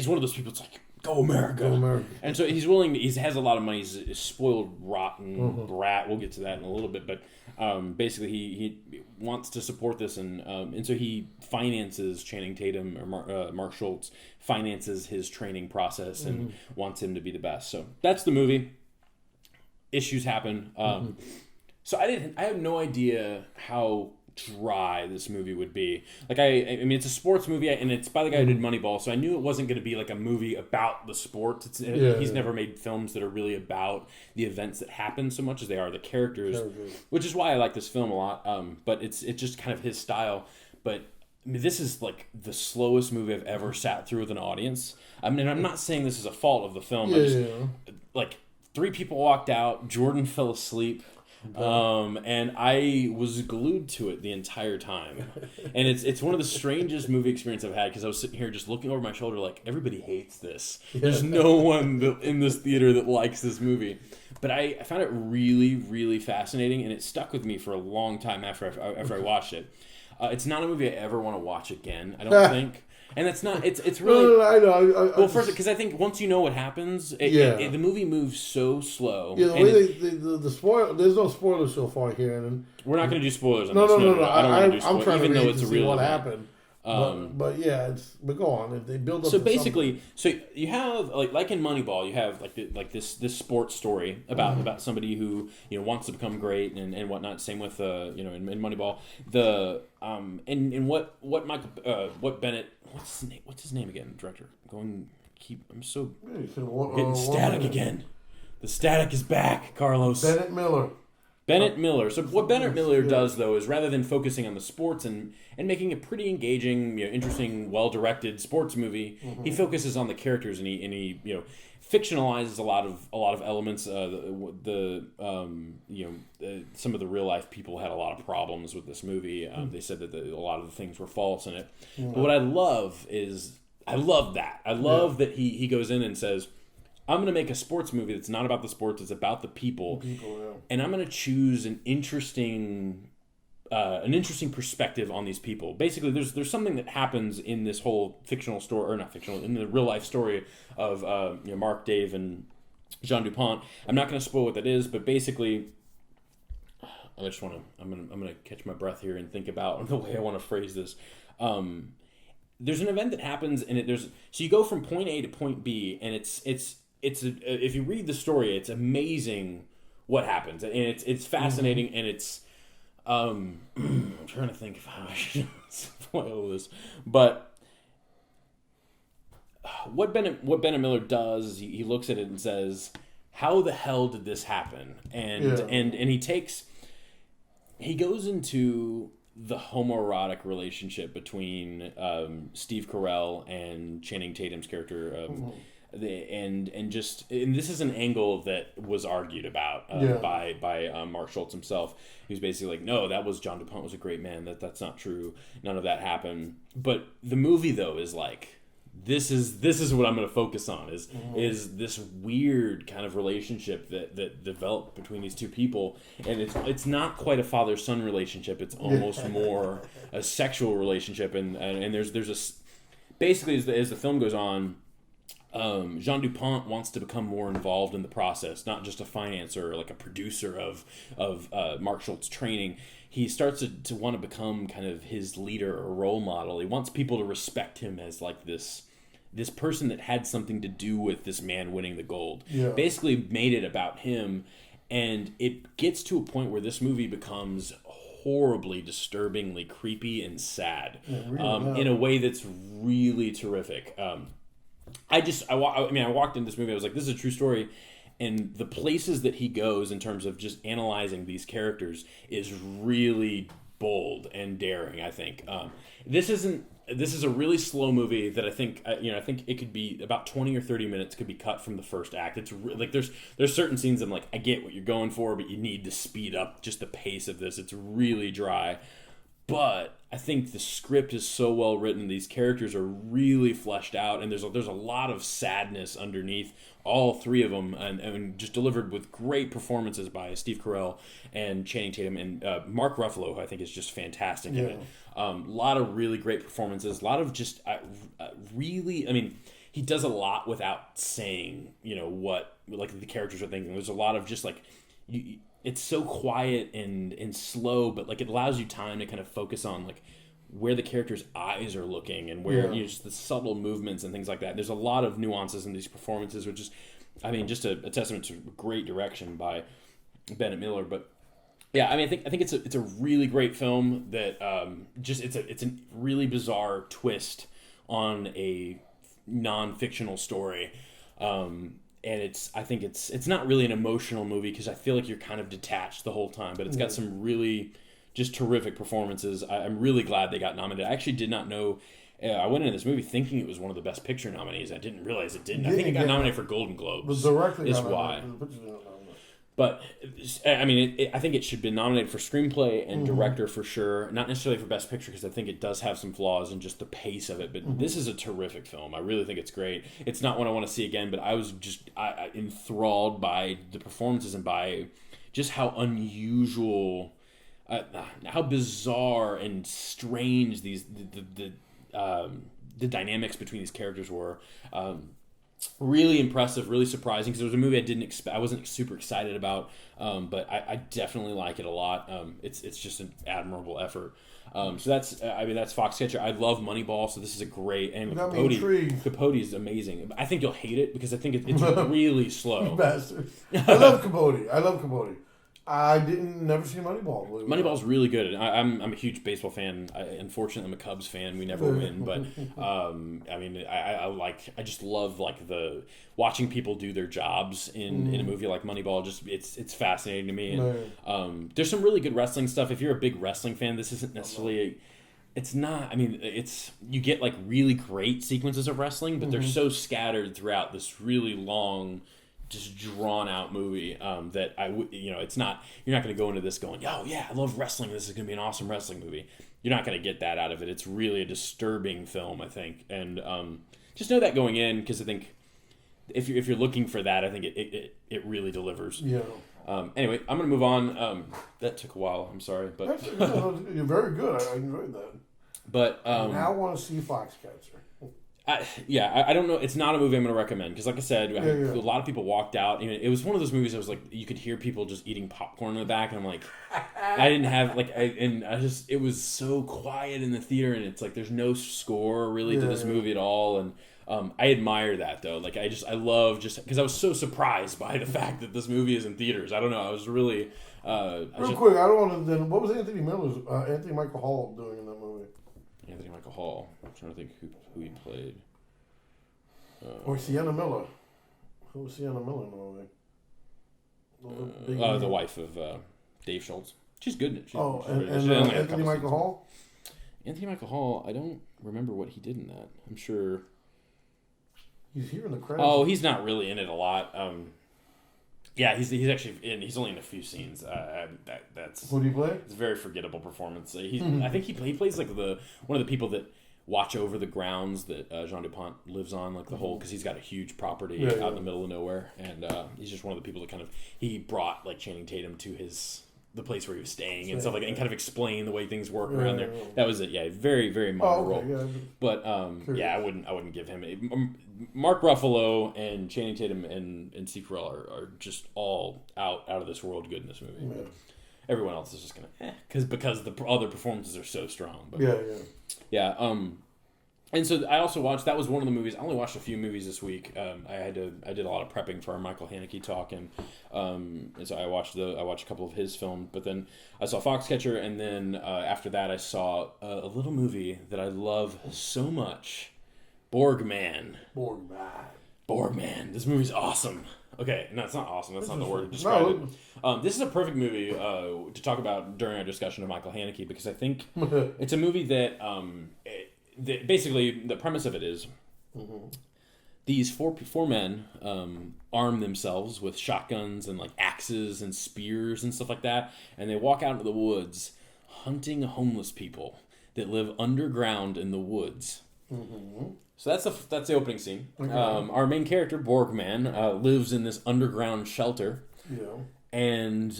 one of those people that's like, Go America. And so he's willing. He has a lot of money. He's a spoiled, rotten brat. We'll get to that in a little bit. But basically, he wants to support this, and so he finances Channing Tatum, or Mark Schultz finances his training process and wants him to be the best. So that's the movie. Issues happen. So I have no idea how dry this movie would be. I mean, it's a sports movie, and it's by the guy who did Moneyball, so I knew it wasn't going to be a movie about the sport. He's never made films that are really about the events that happen so much as they are the characters, which is why I like this film a lot. But it's just kind of his style. But I mean, this is the slowest movie I've ever sat through with an audience. I mean, I'm not saying this is a fault of the film. Three people walked out. Jordan fell asleep. And I was glued to it the entire time. And it's one of the strangest movie experiences I've had, because I was sitting here just looking over my shoulder everybody hates this. There's no one in this theater that likes this movie. But I found it really, really fascinating, and it stuck with me for a long time after I watched it. It's not a movie I ever want to watch again, I don't think. And it's not. It's really. I know. First, because I think once you know what happens, the movie moves so slow. Yeah, the way the spoil. There's no spoilers so far here, and we're not going to do spoilers. On no. I don't want to do spoilers, I'm trying even to though it's to a see real what event. happened. But yeah, but go on. If they build up. So basically, so you have like in Moneyball, you have this sports story about somebody who wants to become great and whatnot. Same with in Moneyball, and what Michael what Bennett what's his name again? Director. I'm getting static again. The static is back, Carlos. Bennett Miller. So what Bennett Miller does, though, is rather than focusing on the sports and making a pretty engaging, interesting, well-directed sports movie, he focuses on the characters and he fictionalizes a lot of elements. Some of the real life people had a lot of problems with this movie. They said that a lot of the things were false in it. But what I love that. I love that he goes in and says, I'm going to make a sports movie that's not about the sports, it's about the people. And I'm going to choose an interesting perspective on these people. Basically, there's something that happens in this whole fictional story, or not fictional, in the real life story of Mark, Dave, and Jean Dupont. I'm not going to spoil what that is, but basically, I'm going to catch my breath here and think about the way I want to phrase this. There's an event that happens, and so you go from point A to point B, and if you read the story, it's amazing what happens, and it's fascinating, and it's I'm trying to think of how I should spoil this, but what Bennett Miller does is he looks at it and says, how the hell did this happen? And he goes into the homoerotic relationship between Steve Carell and Channing Tatum's character, and this is an angle that was argued about by Mark Schultz himself. He was basically like, no, that was John DuPont was a great man. That's not true. None of that happened. But the movie though is like, this is what I'm going to focus on is this weird kind of relationship that developed between these two people, and it's not quite a father-son relationship. It's almost more a sexual relationship, and there's basically as the film goes on, Jean Dupont wants to become more involved in the process, not just a financer or like a producer of Mark Schultz's training. He starts to want to become kind of his leader or role model. He wants people to respect him as like this person that had something to do with this man winning the gold. Yeah. Basically made it about him, and it gets to a point where this movie becomes horribly, disturbingly creepy and sad, in a way that's really terrific. I walked into this movie, I was like, this is a true story. And the places that he goes in terms of just analyzing these characters is really bold and daring, I think. This is a really slow movie that I think it could be about 20 or 30 minutes could be cut from the first act. It's like there's certain scenes I'm like, I get what you're going for, but you need to speed up just the pace of this. It's really dry. But I think the script is so well written. These characters are really fleshed out, and there's a lot of sadness underneath all three of them, and just delivered with great performances by Steve Carell and Channing Tatum and Mark Ruffalo, who I think is just fantastic in it. A lot of really great performances. A lot of just really, I mean, he does a lot without saying, what like the characters are thinking. There's a lot of just like it's so quiet and slow, but like it allows you time to kind of focus on like where the characters' eyes are looking and where just the subtle movements and things like that. There's a lot of nuances in these performances, which is, I mean, just a testament to great direction by Bennett Miller. But yeah, I mean, I think it's a really great film that it's a really bizarre twist on a non-fictional story. And I think it's not really an emotional movie because I feel like you're kind of detached the whole time, but it's got some really just terrific performances. I'm really glad they got nominated. I actually did not know. I went into this movie thinking it was one of the Best Picture nominees. I didn't realize it didn't. I think it got nominated for Golden Globes. Is why. But I mean, I think it should be nominated for screenplay and director for sure. Not necessarily for Best Picture because I think it does have some flaws in just the pace of it. But this is a terrific film. I really think it's great. It's not one I want to see again, but I was just enthralled by the performances and by just how unusual, how bizarre and strange the dynamics between these characters were. Really impressive, really surprising, because it was a movie I wasn't super excited about, but I definitely like it a lot. It's just an admirable effort. So that's Foxcatcher. I love Moneyball, so this is a great, and Capote is amazing. I think you'll hate it because I think it's really slow. You bastard. I love Capote. I never see Moneyball. Moneyball's really good. I'm a huge baseball fan. Unfortunately, I'm a Cubs fan. We never win, but I just love like the watching people do their jobs in a movie like Moneyball. Just it's fascinating to me. And there's some really good wrestling stuff. If you're a big wrestling fan, this isn't necessarily. It's not. I mean, you get like really great sequences of wrestling, but they're so scattered throughout this really long, just drawn out movie that it's not. You're not going to go into this going, oh yeah, I love wrestling. This is going to be an awesome wrestling movie. You're not going to get that out of it. It's really a disturbing film, I think, and just know that going in, because I think if you're looking for that, I think it really delivers. Yeah. Anyway, I'm going to move on. That took a while. I'm sorry, but you're very good. I enjoyed that. But now I want to see Foxcatcher. I don't know. It's not a movie I'm going to recommend because, like I said, a lot of people walked out. It was one of those movies that was like you could hear people just eating popcorn in the back, and I'm like, I didn't have it was so quiet in the theater, and it's like there's no score really to this movie at all, and I admire that though. Like I love just because I was so surprised by the fact that this movie is in theaters. I don't know. I was really quick. I don't want to. Then what was Anthony Michael Hall doing in that movie? Anthony Michael Hall. I'm trying to think who he played. Or Sienna Miller. Who was Sienna Miller in the movie? The wife of Dave Schultz. She's good in it. Anthony Michael Hall? Anthony Michael Hall, I don't remember what he did in that. I'm sure. He's here in the credits. Oh, he's not really in it a lot. He's actually in. He's only in a few scenes. That's what do you play? It's a very forgettable performance. I think he plays like one of the people that watch over the grounds that Jean Dupont lives on, like the whole, because he's got a huge property out in the middle of nowhere, and he's just one of the people that he brought like Channing Tatum to the place where he was staying and stuff like that, and kind of explain the way things work around there. That was it. Yeah, very very minor role. Yeah. But I wouldn't give him Mark Ruffalo and Channing Tatum and Steve Carell are just all out of this world good in this movie. Yeah. Everyone else is just gonna because the other performances are so strong. But, and so I also watched. That was one of the movies. I only watched a few movies this week. I did a lot of prepping for our Michael Haneke talk, and so I watched a couple of his films. But then I saw Foxcatcher, and then after that I saw a little movie that I love so much, Borgman. This movie's awesome. Okay, no, it's not awesome. That's not the word to describe it. This is a perfect movie to talk about during our discussion of Michael Haneke, because I think it's a movie that basically the premise of it is these four men arm themselves with shotguns and like axes and spears and stuff like that, and they walk out into the woods hunting homeless people that live underground in the woods. So that's the opening scene. Okay. Our main character, Borgman, lives in this underground shelter and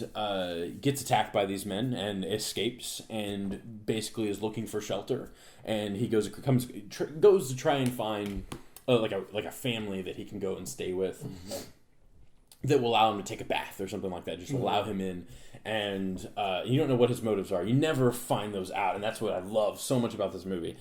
gets attacked by these men and escapes and basically is looking for shelter. And he goes to try and find like a family that he can go and stay with that will allow him to take a bath or something like that. Just allow him in. And you don't know what his motives are. You never find those out, and that's what I love so much about this movie.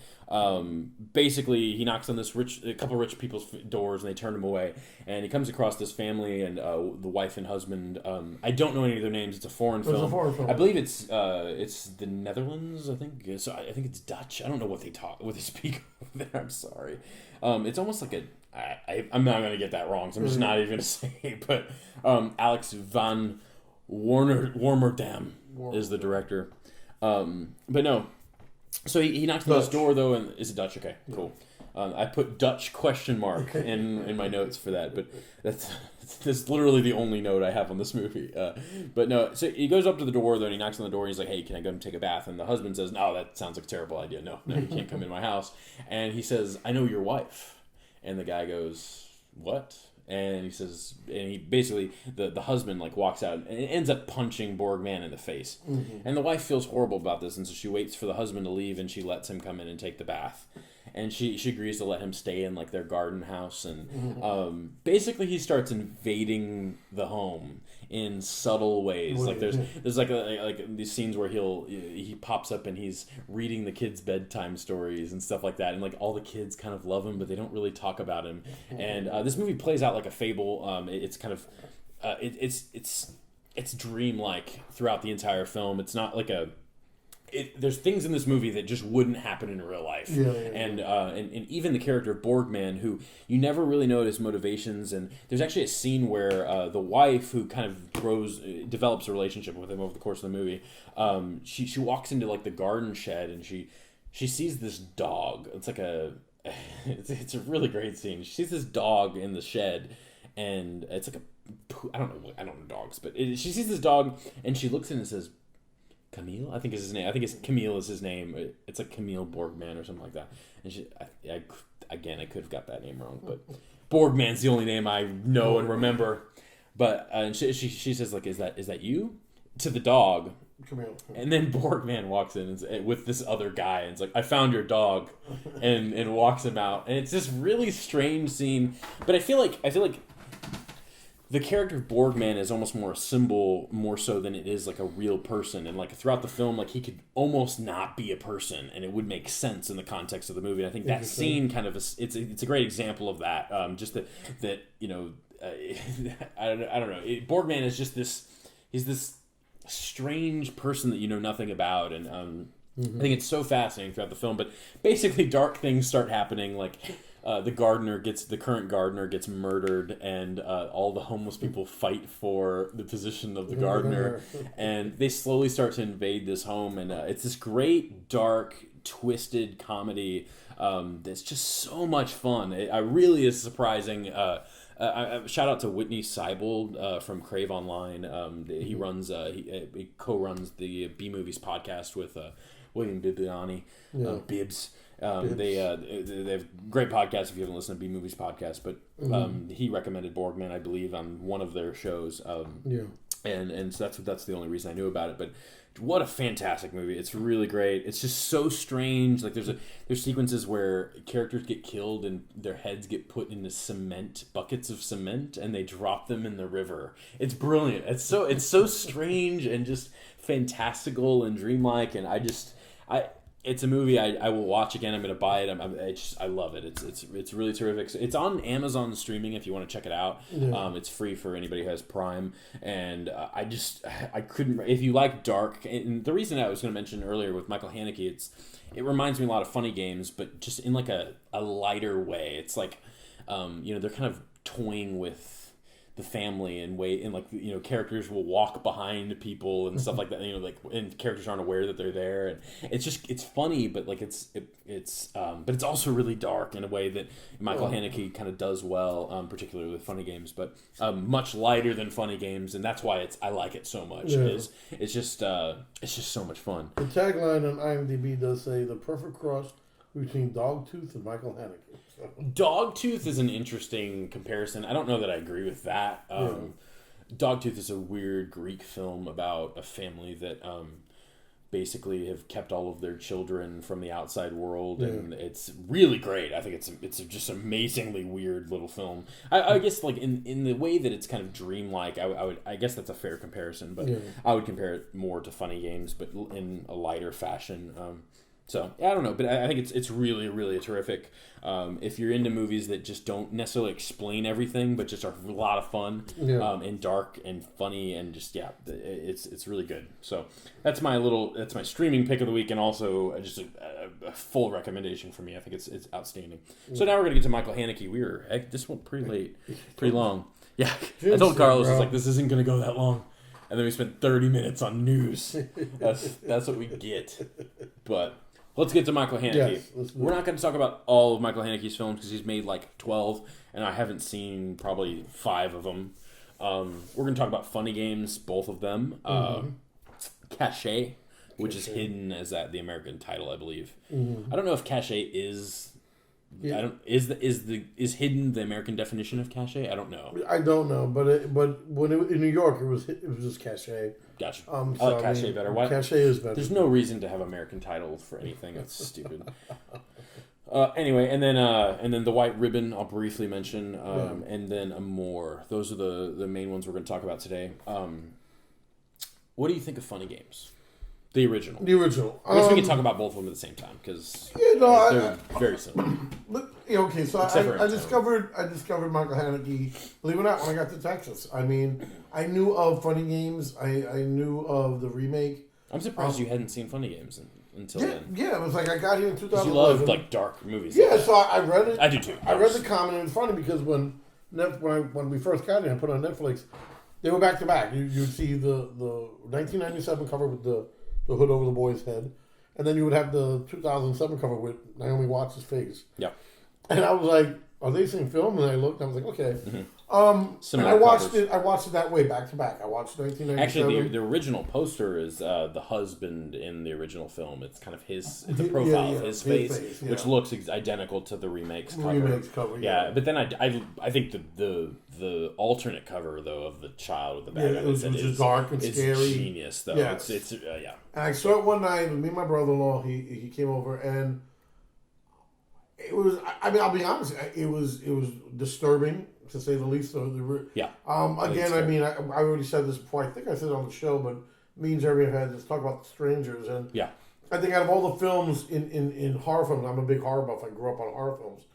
Basically, he knocks on a couple rich people's doors, and they turn him away. And he comes across this family and the wife and husband. I don't know any of their names. It's a foreign film. I believe it's the Netherlands. I think so. I think it's Dutch. I don't know what they speak over there. I'm sorry. It's almost like I'm not going to get that wrong, so I'm just not even going to say it. But Alex van Warmerdam is the director. But no. So he knocks on this door, though, and is it Dutch? Okay, cool. I put Dutch question mark in my notes for that, but that's literally the only note I have on this movie. But no, so he goes up to the door, though, and he knocks on the door, and he's like, hey, can I go and take a bath? And the husband says, no, that sounds like a terrible idea. No, you can't come in my house. And he says, I know your wife. And the guy goes, what? And he says, and he basically, the husband like walks out and ends up punching Borgman in the face. And the wife feels horrible about this, and so she waits for the husband to leave, and she lets him come in and take the bath. and she agrees to let him stay in like their garden house, and basically he starts invading the home in subtle ways. Like there's like these scenes where he pops up and he's reading the kids bedtime stories and stuff like that, and like all the kids kind of love him, but they don't really talk about him. And this movie plays out like a fable. It's kind of it's dreamlike throughout the entire film. It's not like there's things in this movie that just wouldn't happen in real life. And even the character of Borgman, who you never really know his motivations, and there's actually a scene where the wife, who kind of develops a relationship with him over the course of the movie, she walks into like the garden shed, and she sees this dog. It's like it's a really great scene. She sees this dog in the shed, and it's like I don't know dogs, but she sees this dog, and she looks in and says, Camille, I think is his name. I think it's Camille is his name. It's like Camille Borgman or something like that. And I could have got that name wrong, but Borgman's the only name I know and remember. But and she says like, is that you? To the dog. Camille. And then Borgman walks in with this other guy, and it's like, I found your dog, and walks him out, and it's this really strange scene. But I feel like the character of Borgman is almost more a symbol, more so than it is like a real person. And like throughout the film, like he could almost not be a person, and it would make sense in the context of the movie. And I think that scene kind of it's a great example of that. Just that you know, I don't know. Borgman is just he's this strange person that you know nothing about, and I think it's so fascinating throughout the film. But basically, dark things start happening, like. The current gardener gets murdered, and all the homeless people fight for the position of the gardener, and they slowly start to invade this home, and it's this great, dark, twisted comedy that's just so much fun. It really is surprising. Shout out to Whitney Seibold from Crave Online. He runs he co-runs the B Movies podcast with William Bibiani, Bibbs. They have great podcasts if you haven't listened to B Movies podcast, but he recommended Borgman, I believe, on one of their shows. And so that's the only reason I knew about it. But what a fantastic movie! It's really great. It's just so strange. Like there's sequences where characters get killed and their heads get put into buckets of cement, and they drop them in the river. It's brilliant. It's so strange and just fantastical and dreamlike, and it's a movie I will watch again. I'm going to buy it. I love it. It's really terrific. So it's on Amazon streaming if you want to check it out. It's free for anybody who has Prime. And I couldn't. If you like dark, and the reason I was going to mention earlier with Michael Haneke, it reminds me a lot of Funny Games, but just in like a lighter way. It's like they're kind of toying with the family and like characters will walk behind people and stuff like that, and characters aren't aware that they're there, and it's funny, but like but it's also really dark in a way that Michael Haneke kind of does well, particularly with Funny Games, but much lighter than Funny Games, and that's why I like it so much. It's just so much fun. The tagline on IMDb does say the perfect cross between Dogtooth and Michael Haneke. Dogtooth is an interesting comparison. I don't know that I agree with that. Dogtooth is a weird Greek film about a family that basically have kept all of their children from the outside world, and it's really great. I think it's just amazingly weird little film. I guess like in the way that it's kind of dreamlike, I guess that's a fair comparison, but I would compare it more to Funny Games, but in a lighter fashion. So I don't know, but I think it's really, really terrific. If you're into movies that just don't necessarily explain everything, but just are a lot of fun and dark and funny, and just it's really good. So that's my streaming pick of the week, and also just a full recommendation for me. I think it's outstanding. So now we're gonna get to Michael Haneke. This went pretty late, pretty long. Yeah, I told Carlos, I was like, this isn't gonna go that long. And then we spent 30 minutes on news. That's what we get. But let's get to Michael Haneke. Yes, we're not going to talk about all of Michael Haneke's films because he's made like 12, and I haven't seen probably 5 of them. We're going to talk about Funny Games, both of them. Caché, which is hidden as the American title, I believe. I don't know if Caché is... Is hidden the American definition of cachet? I don't know. I don't know, but when in New York it was just cachet. Gotcha. I like cachet better. Why? Cachet is better. There's no reason to have American titles for anything. That's stupid. Anyway, and then the White Ribbon I'll briefly mention, and then Amour. Those are the main ones we're going to talk about today. What do you think of Funny Games? The original. The original. I guess we can talk about both of them at the same time because they're very similar. Okay, so I discovered Michael Haneke. Believe it or not, when I got to Texas, I mean, I knew of Funny Games. I knew of the remake. I'm surprised you hadn't seen Funny Games until then. Yeah, it was like I got here in 2011. You love like dark movies. Yeah, so I read it. I do too. I read the comment, and it's funny because when we first got it and put it on Netflix, they were back to back. You'd see the 1997 cover with the hood over the boy's head, and then you would have the 2007 cover with Naomi Watts' face. Yeah. And I was like, are they the same film? And I looked, and I was like, okay. Mm-hmm. And I watched it. I watched it that way, back to back. I watched 1997. Actually, the original poster is the husband in the original film. It's kind of his. It's a profile of his face, which looks identical to the remake's cover. Yeah, but then I think the alternate cover though of the child with the bag on his head is dark and scary. It's genius though. Yeah. It's yeah. And I saw it one night with me and my brother-in-law. He came over and. It was. I mean, I'll be honest. It was disturbing to say the least. Yeah. Again, I mean, I already said this before. I think I said it on the show, but me and Jeremy have had this talk about The Strangers, and yeah. I think out of all the films in horror films, I'm a big horror buff. I grew up on horror films.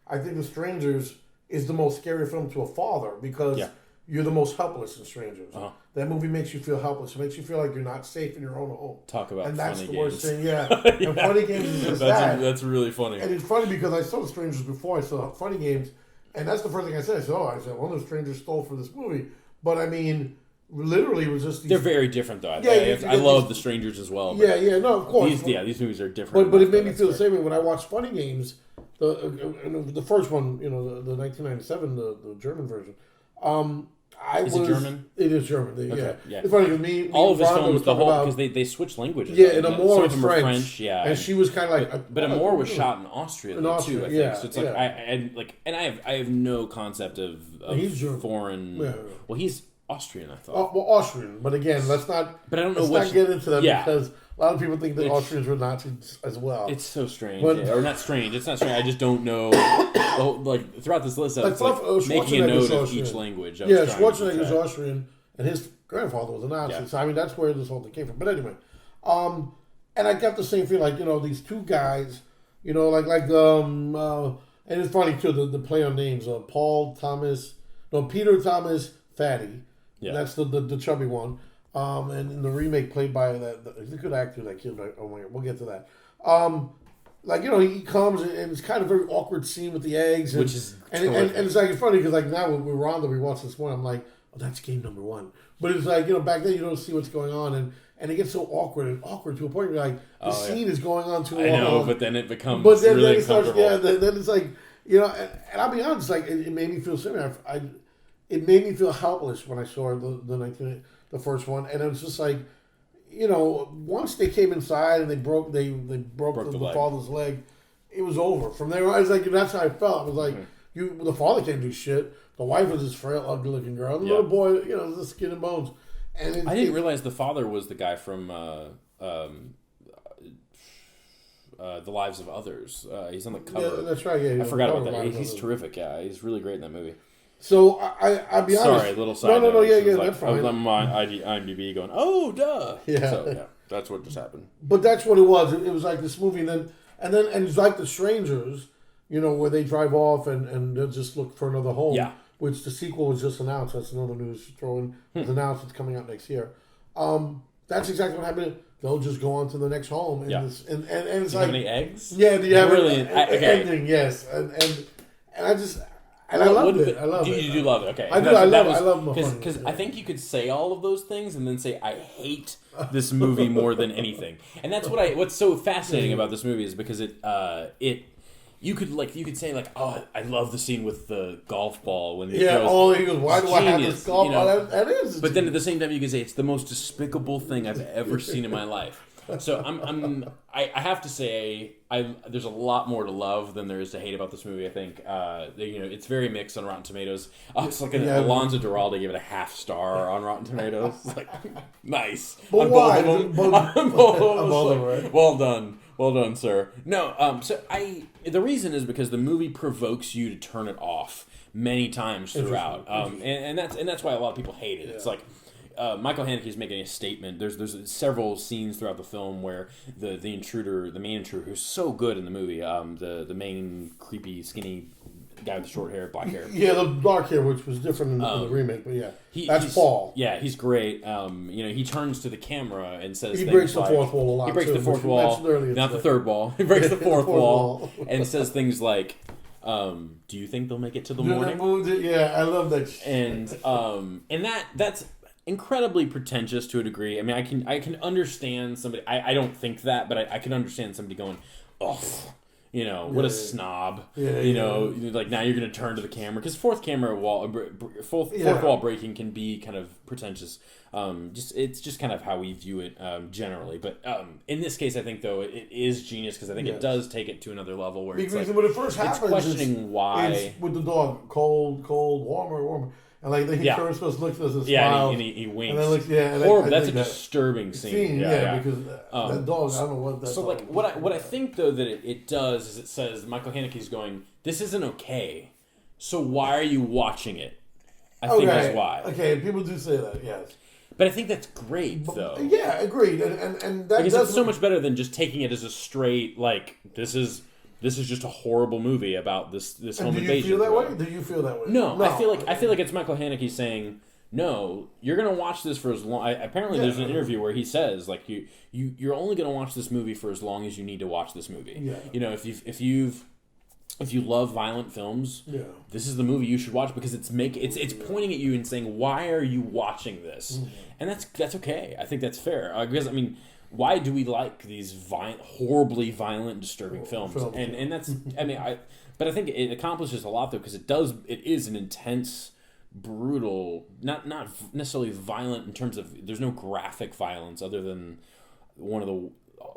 I think The Strangers is the most scary film to a father because you're the most helpless in Strangers. Uh-huh. That movie makes you feel helpless. It makes you feel like you're not safe in your own home. Talk about and that's funny the games. worst thing. Yeah, and Funny Games is just that. That's really funny. And it's funny because I saw The Strangers before I saw Funny Games, and that's the first thing I said. I said, one of the strangers stole for this movie. But I mean, literally, it was just these... They're very different, though. I love The Strangers as well. No, of course. These movies are different. But it made me feel the same way when I watched Funny Games. The first one, the 1997, the German version. Is it German? It is German. Okay. Yeah. It's funny because all of his films, because they switch languages. Yeah, and Amour was French. Yeah, and she was kind of like. But Amour was shot in Austria, too. I think. Yeah, so it's like I have no concept of he's foreign. Yeah. Well, he's Austrian, I thought. Austrian, but again, let's not. But I don't know. Let's not get into that because a lot of people think that Austrians were Nazis as well. It's so strange, or not strange. It's not strange. I just don't know. Like throughout this list, it's like making a note of each language. Yeah, Schwarzenegger's Austrian, and his grandfather was a Nazi. Yeah. So I mean, that's where this whole thing came from. But anyway, and I got the same feeling, like these two guys, and it's funny too the play on names. Peter Thomas Fatty. Yeah. That's the chubby one. And in the remake played by he's a good actor, that kid. Oh my God, we'll get to that. He comes and it's kind of a very awkward scene with the eggs. And, which is and it's like, it's funny because like now when we were on we watched this one, I'm like, oh, that's game number one. But it's like, back then you don't see what's going on and it gets so awkward to a point where like the scene is going on too long. I know, but then it becomes really uncomfortable. Then it's like, and I'll be honest, like it made me feel similar. It made me feel helpless when I saw the first one, and it was just like, once they came inside and they broke the father's leg, it was over. From there, I was like, that's how I felt. I was like, the father can't do shit. The wife was this frail, ugly-looking girl. The little boy, the skin and bones. And I didn't realize the father was the guy from The Lives of Others. He's on the cover. Yeah, that's right. Yeah, I forgot about that. He's terrific. Yeah, he's really great in that movie. So I'll be honest. Sorry, a little side note. No, that's fine. I was on my IMDb going, oh, duh. Yeah. So, that's what just happened. But that's what it was. It was like this movie, and it's like The Strangers, where they drive off and they'll just look for another home. Yeah. Which the sequel was just announced. That's another news to throw in. It's announced it's coming out next year. That's exactly what happened. They'll just go on to the next home. And it's do like, you have any eggs? Yeah, do you have really? Ending? Yes, and I just. And I loved it. I love it. You do love it, okay. I do. I love it. Because I think you could say all of those things and then say, I hate this movie more than anything. And that's what's so fascinating about this movie is because you could say like, oh, I love the scene with the golf ball when he throws. He goes, why do I have this golf ball? That is. But then at the same time, you can say it's the most despicable thing I've ever seen in my life. So I have to say there's a lot more to love than there is to hate about this movie. I think it's very mixed on Rotten Tomatoes. It's like Alonso Duralde gave it a half star on Rotten Tomatoes. It's like nice. But on why? Both of them. Well done. Well done, sir. No, the reason is because the movie provokes you to turn it off many times throughout, and that's why a lot of people hate it. Yeah. It's like Michael Haneke is making a statement. There's several scenes throughout the film where the main intruder, who's so good in the movie, the main creepy skinny guy with the short hair, black hair. Yeah, the dark hair, which was different in the remake, but yeah, that's Paul. Yeah, he's great. He turns to the camera and says he breaks the fourth wall a lot. He breaks the fourth wall, not the third wall. He breaks the fourth wall and says things like, "Do you think they'll make it to the morning?" Yeah, I love that. And that's incredibly pretentious to a degree. I mean, I can understand somebody. I don't think that, but I can understand somebody going, "Oh." What a snob. Like now you're going to turn to the camera. Because fourth wall breaking can be kind of pretentious. It's just kind of how we view it generally. But in this case, I think, though, it is genius because I think it does take it to another level where because when it first happens, it's questioning why. It's with the dog, cold, warmer. And like he turns to us, looks at us, and smiles. And he winks. And then looks, horrible. That's a disturbing scene. Because that dog, I don't know what that. So like what I think though that it does is it says Michael Haneke's going, this isn't okay. So why are you watching it? I think that's why. Okay, people do say that, yes. But I think that's great though. Yeah, agreed. And that because it's so much better than just taking it as a straight like this is just a horrible movie about this home invasion. Do you feel that way? Do you feel that way? No. I feel like it's Michael Haneke saying, "No, you're gonna watch this for as long." Apparently, there's an interview where he says, "Like you're only gonna watch this movie for as long as you need to watch this movie." Yeah. If you love violent films, this is the movie you should watch because it's pointing at you and saying, "Why are you watching this?" Mm-hmm. And that's okay. I think that's fair because I mean. Why do we like these horribly violent, disturbing films? And that's but I think it accomplishes a lot though because it is an intense, brutal, not necessarily violent in terms of there's no graphic violence other than one of the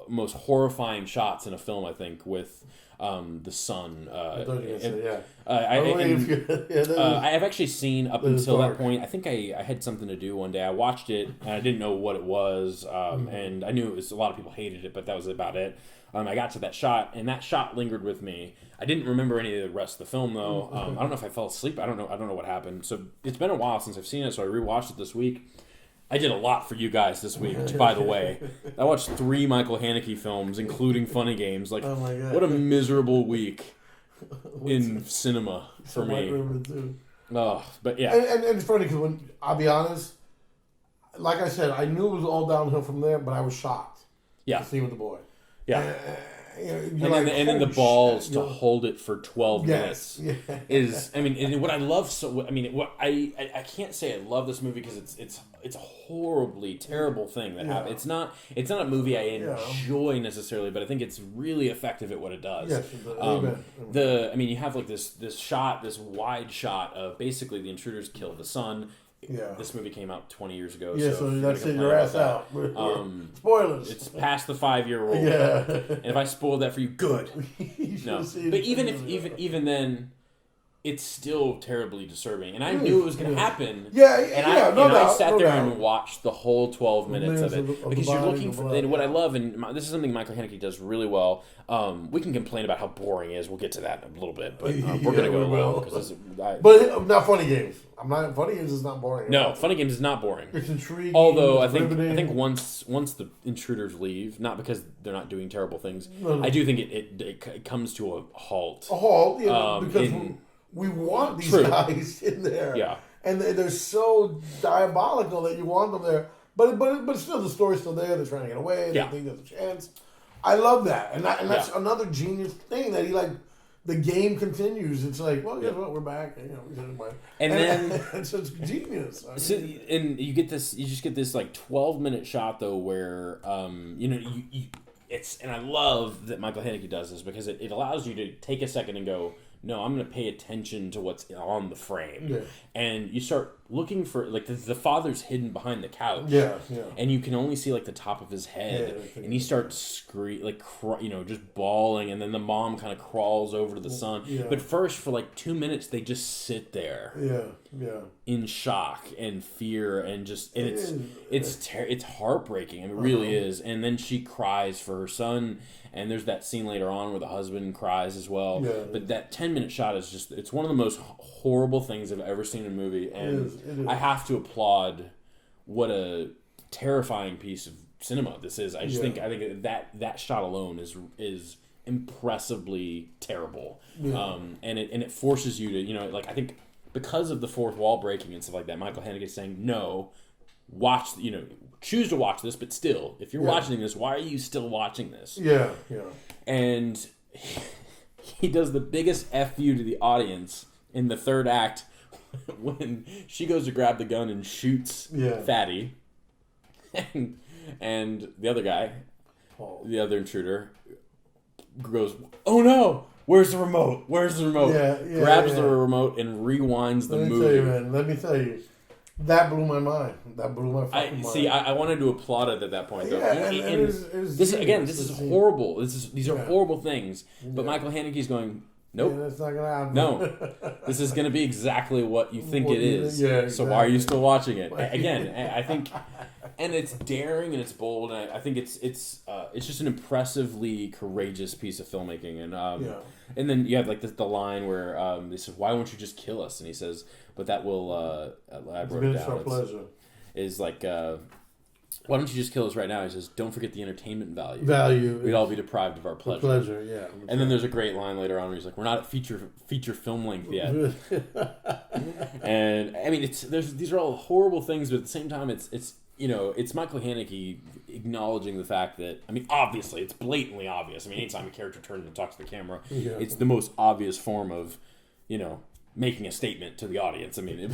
most horrifying shots in a film I think with the son. I have actually seen up until that point. I think I had something to do one day. I watched it and I didn't know what it was, and I knew a lot of people hated it, but that was about it. I got to that shot, and that shot lingered with me. I didn't remember any of the rest of the film though. I don't know if I fell asleep. I don't know what happened. So it's been a while since I've seen it, so I rewatched it this week. I did a lot for you guys this week, by the way. I watched 3 Michael Haneke films, including Funny Games. Like, what a miserable week in cinema for me. Oh, but yeah. And it's funny because I'll be honest, like I said, I knew it was all downhill from there, but I was shocked to see with the boy. Yeah. And then the balls to hold it for 12 minutes is, I mean, and what I love I can't say I love this movie because it's a horribly terrible thing that happened. It's not a movie I enjoy necessarily, but I think it's really effective at what it does. You have like this wide shot of basically the intruders kill the son. Yeah. This movie came out 20 years ago. Yeah, so that's it. Your ass out. Spoilers. It's past the 5-year rule. Yeah. And if I spoiled that for you, good. No. But even then, it's still terribly disturbing. And I knew it was going to happen. I sat there and watched the whole 12 minutes of it. Because you're looking for... what I love, and this is something Michael Haneke does really well, we can complain about how boring it is. We'll get to that in a little bit. But we're going to go long. But not Funny Games. Funny Games is not boring. No, Funny Games is not boring. It's intriguing. Although I think once the intruders leave, not because they're not doing terrible things, I do think it comes to a halt. A halt, because we want these guys in there. Yeah. And they're so diabolical that you want them there. But still, the story's still there. They're trying to get away. They think there's a chance. I love that. And that's another genius thing that he the game continues. It's like, well, guess what? We're back. And then it's genius. And you just get this like 12-minute shot though, where it's and I love that Michael Haneke does this because it allows you to take a second and go, no, I'm going to pay attention to what's on the frame. Yeah. And you start looking for, like, the father's hidden behind the couch. Yeah. And you can only see, like, the top of his head. And he starts just bawling. And then the mom kind of crawls over to the son. Yeah. But first, for, like, 2 minutes, they just sit there. Yeah. In shock and fear and just, and it's heartbreaking. I mean, it really is. And then she cries for her son. And there's that scene later on where the husband cries as well. Yeah. But that 10-minute shot is just, it's one of the most horrible things I've ever seen in a movie. And it is. I have to applaud what a terrifying piece of cinema this is. I think that shot alone is impressively terrible. Yeah. And it forces you to, like, I think because of the fourth wall breaking and stuff like that, Michael Haneke is saying, no, watch, choose to watch this, but still, if you're watching this, why are you still watching this? Yeah. And he does the biggest F you to the audience in the third act when she goes to grab the gun and shoots Fatty. And the other guy, the other intruder, goes, "Oh no! Where's the remote? Where's the remote?" Grabs the remote and rewinds the movie. Let me tell you, that blew my mind. That blew my fucking mind. See, I wanted to applaud it at that point, though. This is horrible. These are horrible things. But Michael Haneke's going, nope. That's not gonna happen. No, this is going to be exactly what you think it is. Yeah, exactly. So why are you still watching it? Again, I think, and it's daring and it's bold, and I think it's just an impressively courageous piece of filmmaking. And then you have like the line where they say, "Why won't you just kill us?" And he says, "But that will." I wrote it down. Pleasure. Is like. Why don't you just kill us right now? He says, don't forget the entertainment value. We'd all be deprived of our pleasure. Yeah. And then there's a great line later on where he's like, we're not at feature film length yet. And I mean, these are all horrible things, but at the same time, it's Michael Haneke acknowledging the fact that, I mean, obviously, it's blatantly obvious. I mean, anytime a character turns and talks to the camera, it's the most obvious form of, making a statement to the audience. I mean,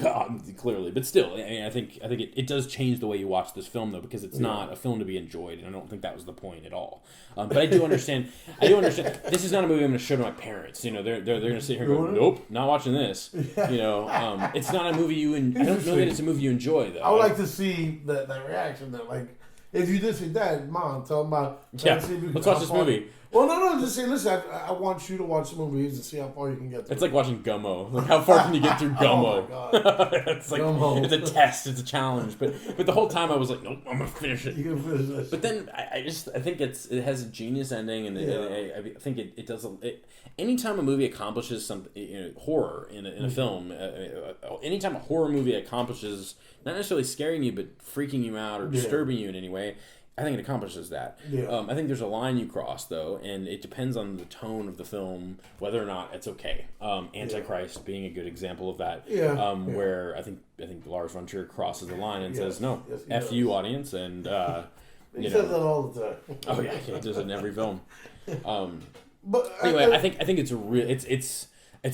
clearly, but still, I think it does change the way you watch this film, though, because it's not a film to be enjoyed, and I don't think that was the point at all. But I do understand. This is not a movie I'm going to show to my parents. They're going to sit here and go, nope, not watching this. It's not a movie I don't know that it's a movie you enjoy, though. I would like to see that reaction. That like, if you did say, Dad, Mom, tell them about. Let's watch this movie. Well, no, just say, listen, I want you to watch the movies and see how far you can get through. It's like watching Gummo. Like, how far can you get through Gummo? Oh, my God. It's like, Gummo. It's a test, it's a challenge. But the whole time I was like, nope, I'm going to finish it. You can finish this. But then I think it has a genius ending, and I think it does. Anytime a movie accomplishes something, horror in a film, anytime a horror movie accomplishes not necessarily scaring you, but freaking you out or disturbing you in any way, I think it accomplishes that. I think there's a line you cross, though, and it depends on the tone of the film whether or not it's okay. Antichrist being a good example of that. Where I think Lars von Trier crosses the line and says, "No, F you, audience," and he says that all the time. Oh yeah, he does it in every film. But anyway, I think it's a real. It's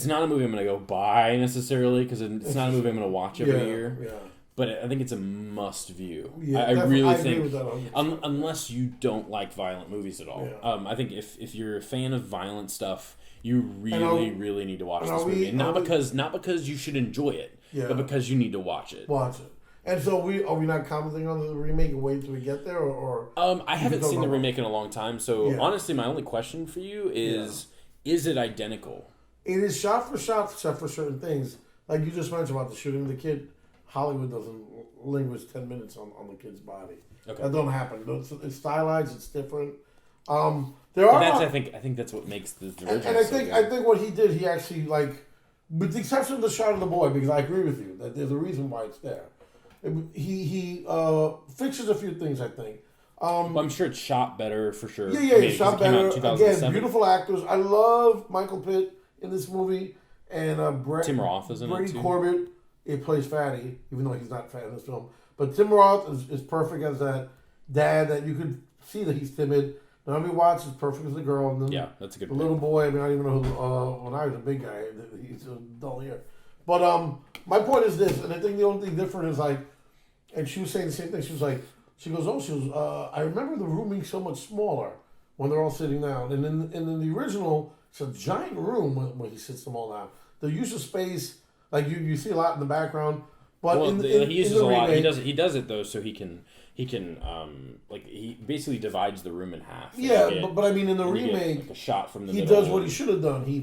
not a movie I'm going to go buy necessarily because it's not a movie I'm going to watch every year. Yeah. But I think it's a must view. Yeah, I really think, unless you don't like violent movies at all. I think if you're a fan of violent stuff, you really need to watch this movie. And not because you should enjoy it, but because you need to watch it. And so are we not commenting on the remake and wait till we get there, or I haven't seen the remake in a long time. So honestly, my only question for you is it identical? It is shot for shot, except for certain things, like you just mentioned about the shooting of the kid. Hollywood doesn't linguist 10 minutes on the kid's body. Okay. That don't happen. It's stylized. It's different. I think that's what makes the original. And I think what he did, he actually with the exception of the shot of the boy, because I agree with you that there's a reason why it's there. He fixes a few things. I think. Well, I'm sure it's shot better for sure. It's shot better. Again, beautiful actors. I love Michael Pitt in this movie, and Tim Roth is in it too. Brady Corbett. It plays Fatty, even though he's not fat in this film. But Tim Roth is perfect as that dad that you could see that he's timid. Naomi Watts is perfect as the girl. And then that's a good the little boy, I mean, I don't even know who, when I was a big guy, he's a dull ear. But my point is this, and I think the only thing different is and she was saying the same thing. She goes, I remember the room being so much smaller when they're all sitting down. And in the original, it's a giant room when he sits them all down. The use of space... Like you see a lot in the background, but he uses a lot. He does it though, so he basically divides the room in half. Yeah, but I mean in the remake, a shot from the he middle does what he should have done. He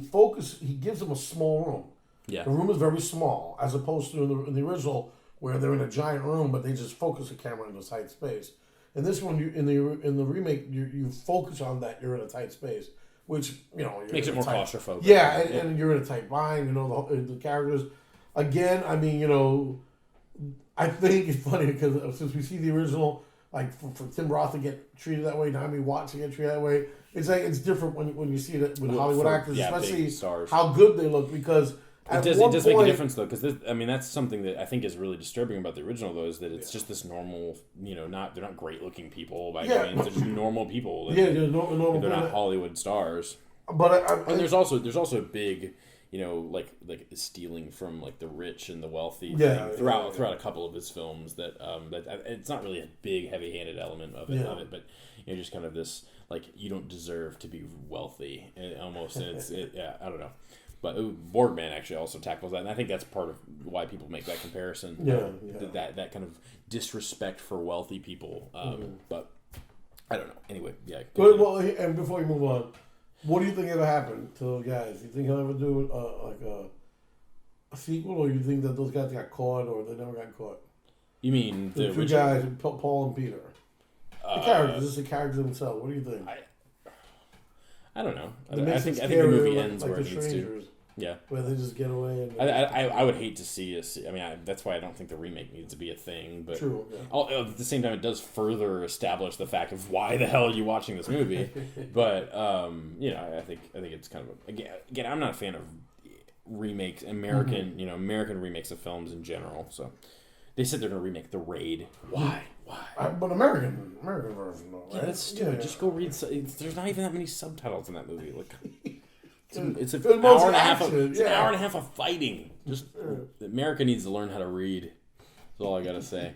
gives them a small room. Yeah, the room is very small as opposed to in the original where they're in a giant room, but they just focus the camera in this tight space. And this one, in the remake, you focus on that you're in a tight space, which you're makes it more claustrophobic. Yeah, and you're in a tight bind. The characters. Again, I mean, I think it's funny because since we see the original, like for Tim Roth to get treated that way, Naomi Watts to get treated that way, it's like it's different when you see it with Hollywood actors, especially how good they look. Because it does make a difference though, because that's something that I think is really disturbing about the original though, is that it's just this normal, they're not great looking people by any means. They're just normal people. They're normal. They're not Hollywood stars. But and there's also a big, like stealing from like the rich and the wealthy thing throughout a couple of his films that it's not really a big heavy-handed element of it, but just kind of this like you don't deserve to be wealthy almost, and I don't know. But Borgman actually also tackles that, and I think that's part of why people make that comparison. That kind of disrespect for wealthy people. But I don't know. Anyway, Well, and before you move on, what do you think ever happened to those guys? You think he'll ever do a sequel, or you think that those guys got caught, or they never got caught? You mean the two guys, Paul and Peter? The characters, just the characters themselves. What do you think? I don't know. I think the movie ends where it needs to. Yeah, where they just get away. And I would hate to see us. I mean, that's why I don't think the remake needs to be a thing. But true. At the same time, it does further establish the fact of why the hell are you watching this movie. But I think it's kind of again. I'm not a fan of remakes, American remakes of films in general. So they said they're going to remake The Raid. Why? But American version though. Right? Yeah, that's stupid. Just go read. There's not even that many subtitles in that movie. Like. It's an hour and a half. It's an hour and a half of fighting. Just America needs to learn how to read. That's all I gotta say.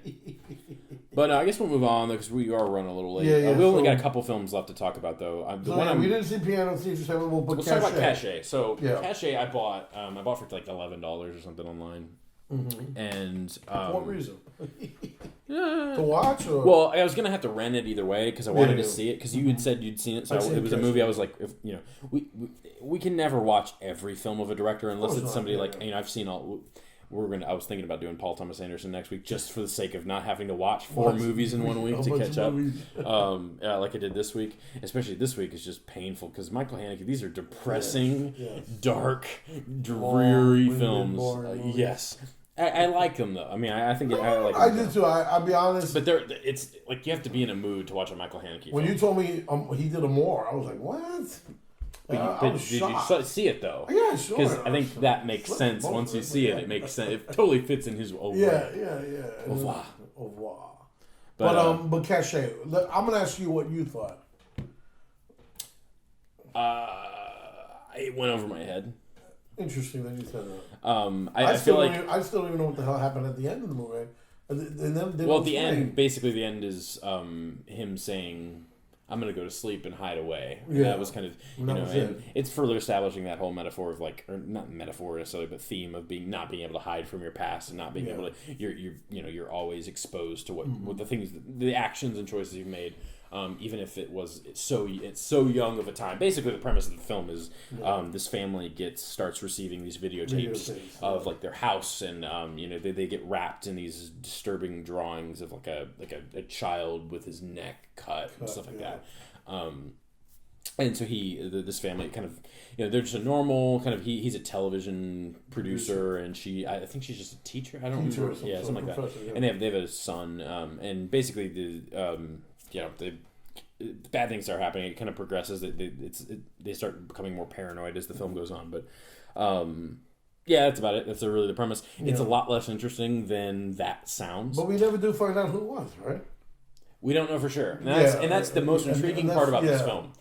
But I guess we'll move on because we are running a little late. We only got a couple films left to talk about though. We didn't see Piano Thief, so we'll talk about Cache. So Cache, I bought for like $11 or something online. Mm-hmm. And for what reason? To watch? Or? Well, I was gonna have to rent it either way because I wanted to see it because you had said you'd seen it. So it was a movie. I was like, we can never watch every film of a director unless it's somebody like I've seen all. I was thinking about doing Paul Thomas Anderson next week just for the sake of not having to watch four movies in 1 week to catch up. Like I did this week. Especially this week is just painful because Michael Haneke. These are depressing, dark, dreary films. Yes. I like them though. I mean, I think I like them. I do too. I'll be honest. But it's like you have to be in a mood to watch a Michael Haneke film. When you told me he did a more, I was like, what? But did you see it though? Yeah, sure. Because I think that makes sense. Once you see it, it makes sense. It totally fits in his own way. Yeah. Au revoir. But Cache, I'm gonna ask you what you thought. It went over my head. Interesting that you said that. I feel like I still don't even know what the hell happened at the end of the movie. End, basically, the end is him saying, "I'm going to go to sleep and hide away." And that was kind of and it's further establishing that whole metaphor of like, or not metaphor necessarily, but theme of not being able to hide from your past and not being able to. You're always exposed to what the things, the actions and choices you've made. Even if it's so young of a time. Basically, the premise of the film is this family starts receiving these videotapes of like their house, and they get wrapped in these disturbing drawings of like a child with his neck cut and stuff like that. And so this family kind of, they're just a normal kind of, he's a television producer, and I think she's just a teacher. I don't remember. Yeah, something like that. Yeah. And they have a son, and basically the bad things start happening. It kind of progresses. They start becoming more paranoid as the film goes on. But that's about it. That's really the premise. It's a lot less interesting than that sounds. But we never do find out who it was, right? We don't know for sure. And that's the most intriguing part about this film.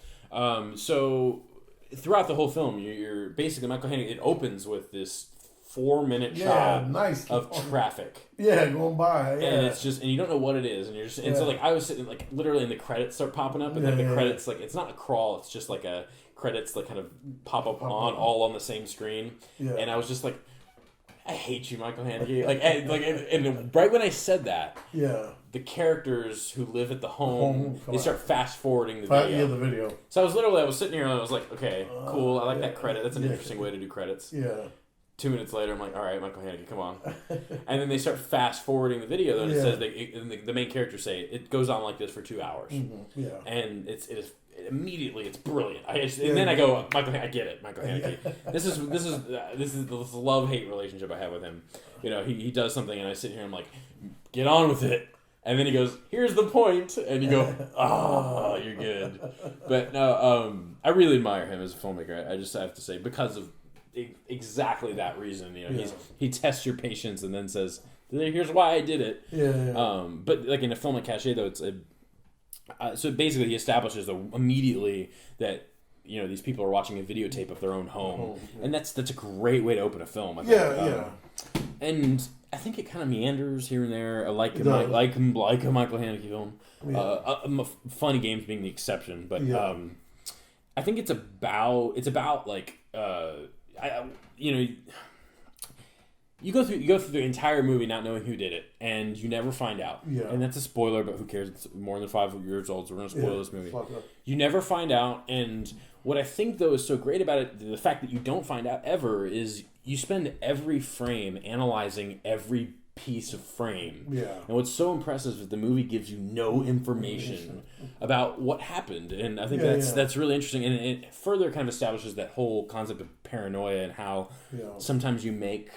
So throughout the whole film, you're basically Michael Haneke. It opens with this 4-minute shot of traffic. Yeah, going by. Yeah. And it's just, and you don't know what it is, and you're just, and so like I was sitting like literally, and the credits start popping up, and then the credits like it's not a crawl, it's just like a credits that kind of pop up all on the same screen, and I was just like, I hate you, Michael Haneke. And right when I said that, the characters who live at the home they start fast forwarding the video. Yeah, the video. So I was sitting here and I was like, okay, cool, I like that credit. That's an interesting way to do credits. Yeah. 2 minutes later, I'm like, all right, Michael Haneke, come on. And then they start fast forwarding the video, and it says the main characters say it goes on like this for 2 hours. Mm-hmm. Yeah. And it is immediately it's brilliant. Then I go, Michael, I get it, Michael Haneke. This is this love-hate relationship I have with him. You know, he does something, and I sit here and I'm like, get on with it. And then he goes, here's the point. And you go, oh, you're good. But no, I really admire him as a filmmaker. I just have to say, because of exactly that reason. You know, he tests your patience and then says, here's why I did it. But like in a film like Cachet, though, it's so basically he establishes immediately that, you know, these people are watching a videotape of their own home. And that's a great way to open a film, I think. And I think it kind of meanders here and there, like a Michael Haneke film. Funny Games being the exception, but I think it's about like you go through the entire movie not knowing who did it, and you never find out. And that's a spoiler, but who cares? It's more than 5 years old, so we're gonna spoil this movie. You never find out, and what I think though is so great about it, the fact that you don't find out ever, is you spend every frame analyzing every piece of frame. And what's so impressive is that the movie gives you no information about what happened, and I think that's really interesting, and it further kind of establishes that whole concept of paranoia and how sometimes you make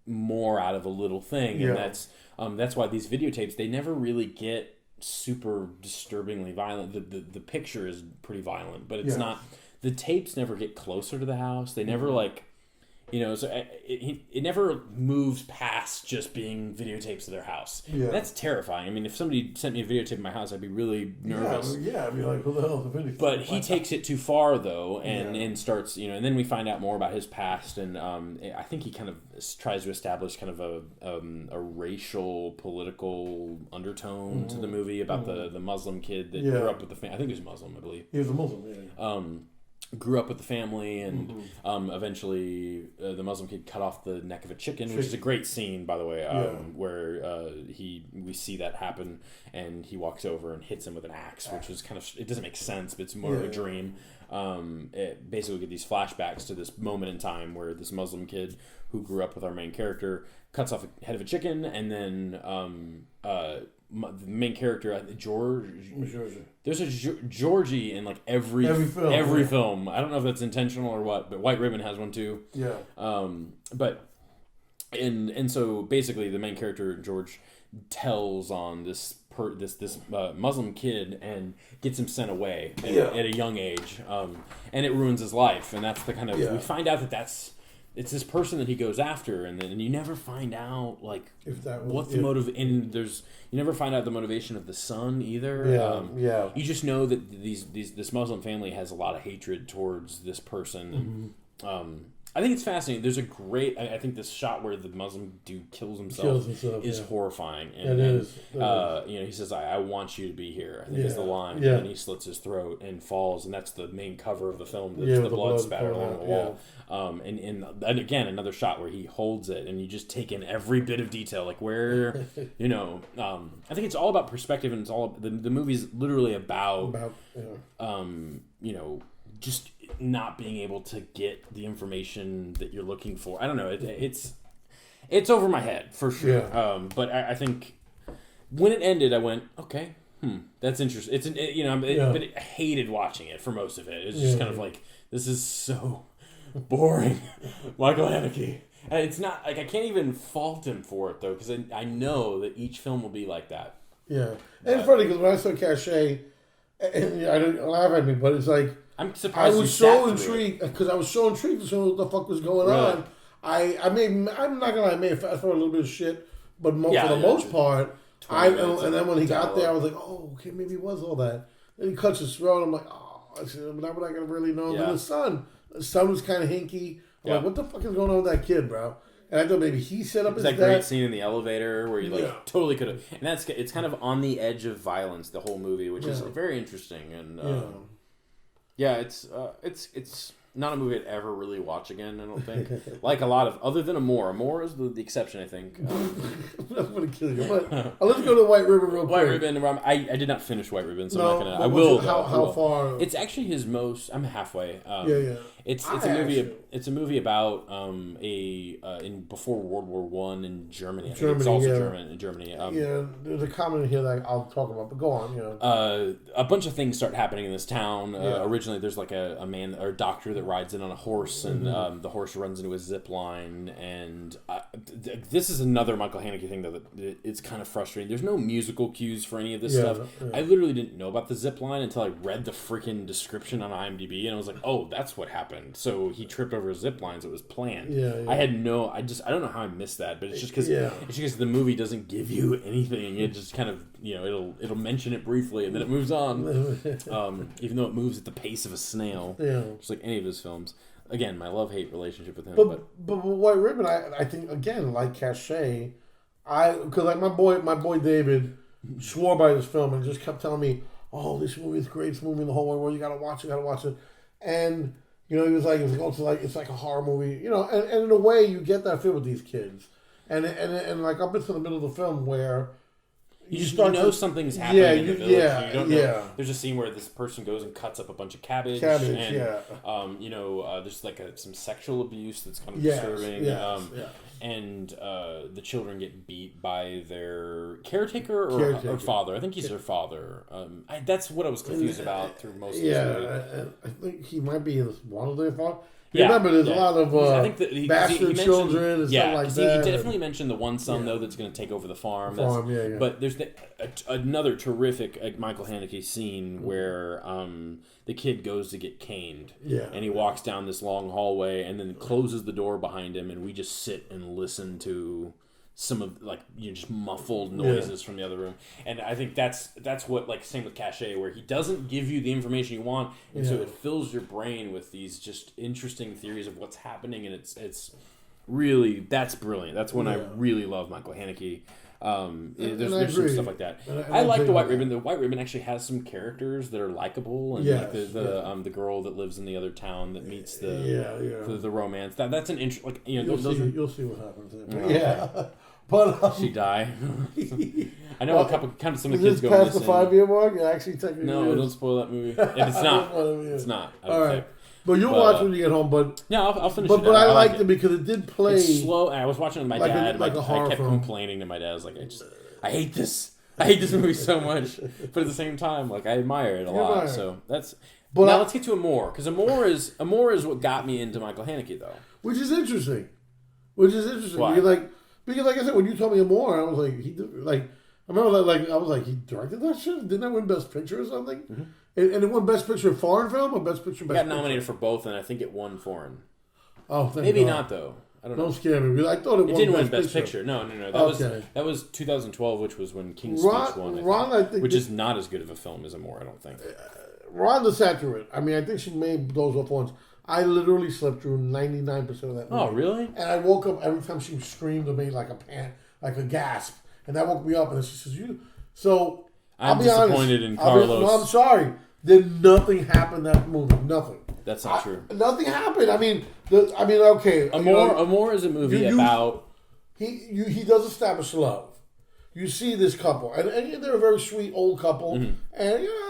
more out of a little thing, and that's why these videotapes, they never really get super disturbingly violent. The picture is pretty violent, but it's not. The tapes never get closer to the house. They never like. You know, so it never moves past just being videotapes of their house. That's terrifying. I mean, if somebody sent me a videotape of my house, I'd be really nervous. I'd be like, who the hell is the videotape? But he takes it too far, though, and starts, you know, and then we find out more about his past, and I think he kind of tries to establish kind of a racial, political undertone to the movie about the Muslim kid that grew up with the family. I think he was Muslim, I believe. He was a Muslim, grew up with the family, and eventually the Muslim kid cut off the neck of a chicken, which is a great scene, by the way, where we see that happen, and he walks over and hits him with an axe, which is kind of, it doesn't make sense, but it's more of a dream. It basically get these flashbacks to this moment in time where this Muslim kid who grew up with our main character cuts off the head of a chicken, and then the main character, there's a Georgie in like every film. I don't know if that's intentional or what, but White Ribbon has one too. But so basically the main character George tells on this Muslim kid and gets him sent away at a young age, and it ruins his life, and that's the kind of we find out that it's this person that he goes after, and then you never find out like if that was, what's the motive. And you never find out the motivation of the son either. You just know that this Muslim family has a lot of hatred towards this person. I think it's fascinating. There's a great. I think this shot where the Muslim dude kills himself is horrifying. And, it is. You know, he says, "I want you to be here." I think is the line. And he slits his throat and falls, and that's the main cover of the film. That's the blood spatter along the wall. And again, another shot where he holds it, and you just take in every bit of detail, like where, you know. I think it's all about perspective, and it's all the movie's literally about you know, just not being able to get the information that you're looking for. I don't know. It's over my head for sure. But I think when it ended, I went, okay, that's interesting. But I hated watching it for most of it. It's just kind of like, this is so boring, Michael Haneke. And it's not like I can't even fault him for it though, because I know that each film will be like that. And it's funny because when I saw Cachet, and I don't laugh at me, but it's like. I'm surprised. I was so intrigued because I was so intrigued to know what the fuck was going on. I'm not gonna lie, I may have fast forwarded a little bit of shit, but for the most part, and then when he got there, I was like, oh, okay, maybe it was all that. Then he cuts his throat. I'm like, oh, I said, I'm not gonna really know. Then the son was kind of hinky. I'm like, what the fuck is going on with that kid, bro? And I thought maybe he set up his dad. That great scene in the elevator where you totally could have, and it's kind of on the edge of violence the whole movie, which is very interesting and. It's not a movie I'd ever really watch again, I don't think. Like a lot of, other than Amore. Amore is the exception, I think. I'm going to kill you. But let's go to White Ribbon real quick. White Ribbon, I did not finish White Ribbon, so I'm not going to. I will. How far? It's actually his most, I'm halfway. It's a movie about in before World War One in Germany. It's also in Germany. There's a comment here that I'll talk about, but go on. A bunch of things start happening in this town. Originally, there's like a man or a doctor that rides in on a horse, and the horse runs into a zip line. And this is another Michael Haneke thing, though. That it's kind of frustrating. There's no musical cues for any of this stuff. Yeah. I literally didn't know about the zip line until I read the freaking description on IMDb, and I was like, oh, that's what happened. So he tripped over zip lines. It was planned. I had I don't know how I missed that, but it's just because the movie doesn't give you anything. It just kind of it'll mention it briefly and then it moves on. Even though it moves at the pace of a snail, just like any of his films. Again, my love-hate relationship with him. But White Ribbon, I think again, like Cachet, because like my boy David swore by this film and just kept telling me, oh, this movie is the greatest movie in the whole wide world. You gotta watch it. And he was like, it's like a horror movie, and in a way you get that feel with these kids, and like up until the middle of the film where you know something's happening in the village. You don't know. There's a scene where this person goes and cuts up a bunch of cabbage and there's like some sexual abuse that's kind of disturbing. And the children get beat by their caretaker or father. I think he's their father. That's what I was confused about through most of this movie. I think he might be one of their father. Remember, there's a lot of bastard children and stuff like that. He definitely mentioned the one son, though, that's going to take over the farm. But there's another terrific Michael Haneke scene where the kid goes to get caned. And he walks down this long hallway and then closes the door behind him, and we just sit and listen to some of just muffled noises from the other room. And I think that's what, like, same with Cachet, where he doesn't give you the information you want, and so it fills your brain with these just interesting theories of what's happening, and it's really, that's brilliant. That's when I really love Michael Haneke. There's some stuff like that. I like The White Ribbon. The White Ribbon actually has some characters that are likable, and like the girl that lives in the other town that meets the romance. That's an interesting. You'll see what happens. But she die. I know some of the kids go past missing. The 5-year mark. Actually, technically, no, don't spoil that movie. And it's not. It's not. All right. But you'll watch when you get home. But yeah, I'll finish. But I liked it because it did play. It's slow. I was watching it with my dad. I kept complaining to my dad. I was like, I hate this. I hate this movie so much. But at the same time, like, I admire it a lot. So that's. But now let's get to Amore, because Amore is what got me into Michael Haneke, though. Which is interesting. Why? Because like I said, when you told me Amore, I was like, I remember that, I was like, he directed that shit? Didn't that win Best Picture or something? Mm-hmm. And it won Best Picture foreign film or Best Picture? It got nominated for both, and I think it won foreign. Oh, thank maybe God. Not though. I don't know. Don't scare me, because I thought it didn't win Best Picture. No. That was 2012, which was when King's Speech won. I think, which is not as good of a film as Amore, I don't think. Rhonda sat through it. I mean, I think she made those up once. I literally slept through 99% of that movie. Oh, really? And I woke up every time she screamed or made like a gasp, and that woke me up. And she says, "You." So I'm disappointed in Carlos. I'm sorry. Nothing happened in that movie. Nothing. That's not true. Nothing happened. I mean, okay. Amore is a movie about. He does establish love. You see this couple, and they're a very sweet old couple, and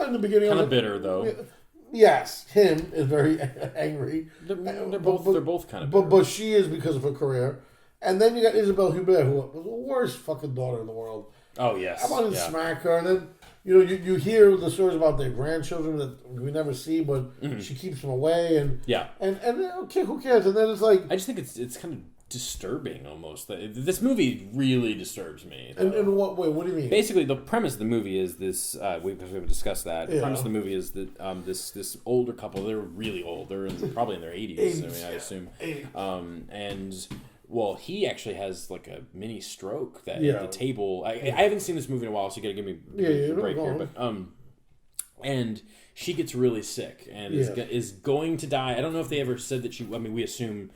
in the beginning, kind of bitter though. Yes, him is very angry. They're both kind of bitter. But she is because of her career. And then you got Isabelle Huppert, who was the worst fucking daughter in the world. Oh, yes. I wanted to smack her. And then, you hear the stories about their grandchildren that we never see, but she keeps them away. And okay, who cares? And then it's like... I just think it's kind of disturbing, almost. This movie really disturbs me. In what way? What do you mean? Basically, the premise of the movie is this... we've discussed that. The premise of the movie is that this older couple, they're really old. They're probably in their 80s, I assume. 80s. And... Well, he actually has like a mini stroke at the table. I haven't seen this movie in a while, so you got to give me a break here. But and she gets really sick and is going to die. I don't know if they ever said that she. I mean, we assume.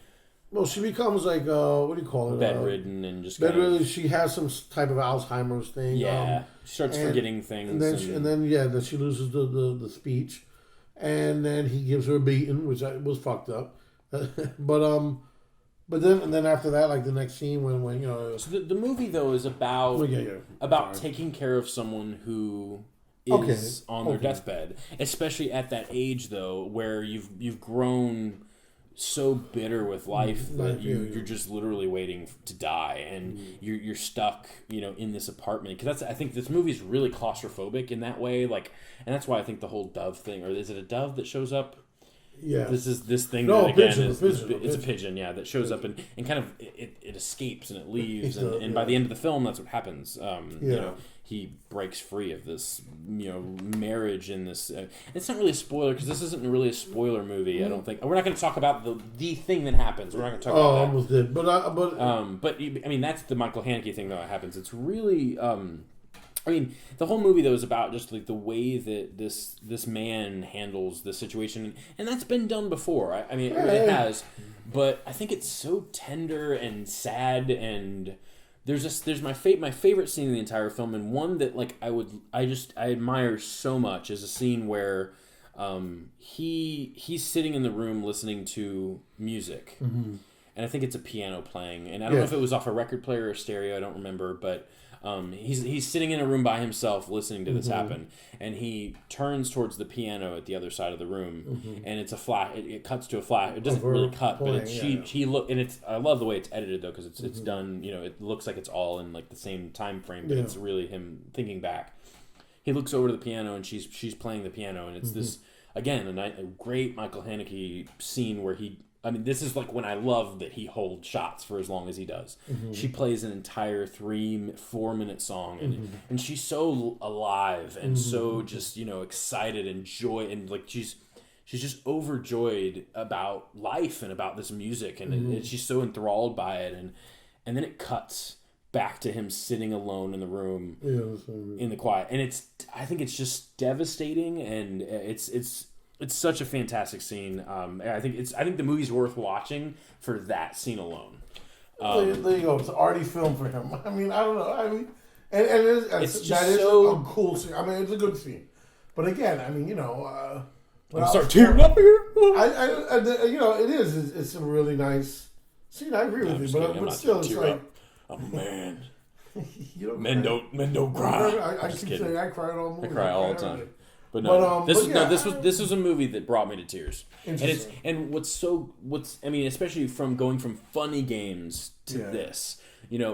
Well, she becomes like what do you call it? Bedridden and just bedridden. She has some type of Alzheimer's thing. Yeah, she starts forgetting things, and then she loses the speech, and then he gives her a beating, which was fucked up, But then after that, like the next scene when So the movie though is about taking care of someone who is on their deathbed, especially at that age though, where you've grown so bitter with life that you're just literally waiting to die, and you're stuck, in this apartment. Because I think this movie is really claustrophobic in that way. Like, and that's why I think the whole dove thing, or is it a dove that shows up? Yeah. This thing that again it's a pigeon, that shows up and kind of it escapes and it leaves, and by the end of the film, that's what happens. He breaks free of this, marriage in this. It's not really a spoiler because this isn't really a spoiler movie. I don't think we're not going to talk about the thing that happens. We're not going to talk about that. Almost did, but I mean that's the Michael Haneke thing that happens. It's really. I mean, the whole movie, though, is about just like the way that this man handles the situation, and that's been done before. I mean, it has, but I think it's so tender and sad, and there's my favorite scene in the entire film, and one that like I admire so much is a scene where he's sitting in the room listening to music, and I think it's a piano playing, and I don't know if it was off a record player or stereo. I don't remember, but. He's sitting in a room by himself listening to this happen, and he turns towards the piano at the other side of the room, and it's a flash. It cuts to a flash. It doesn't really cut, but it's she look, and it's I love the way it's edited though, because it's done. It looks like it's all in like the same time frame, but it's really him thinking back. He looks over to the piano, and she's playing the piano, and it's this again a great Michael Haneke scene where this is like when I love that he holds shots for as long as he does. She plays an entire 3-4 minute song, and she's so alive and so just excited and joy, and like she's just overjoyed about life and about this music, and she's so enthralled by it, and then it cuts back to him sitting alone in the room in the quiet, and I think it's just devastating, and it's such a fantastic scene. I think the movie's worth watching for that scene alone. There you go. It's an arty film for him. I mean, I don't know. I mean, and it's just a cool scene. I mean, it's a good scene. But again, I mean, I'm start tearing up here. It is. It's a really nice scene. I agree with you, but still, it's like I'm a man. Men don't cry. I keep saying I cry all movie. I cry all the time. But no, this was a movie that brought me to tears. And especially from going from funny games to this,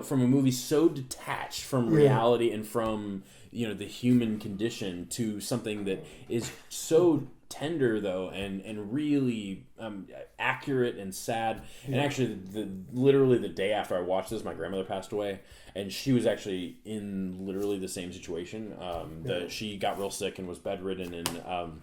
from a movie so detached from reality and from the human condition to something that is so tender though and really accurate and sad. And actually, literally the day after I watched this, my grandmother passed away. And she was actually in literally the same situation. She got real sick and was bedridden, and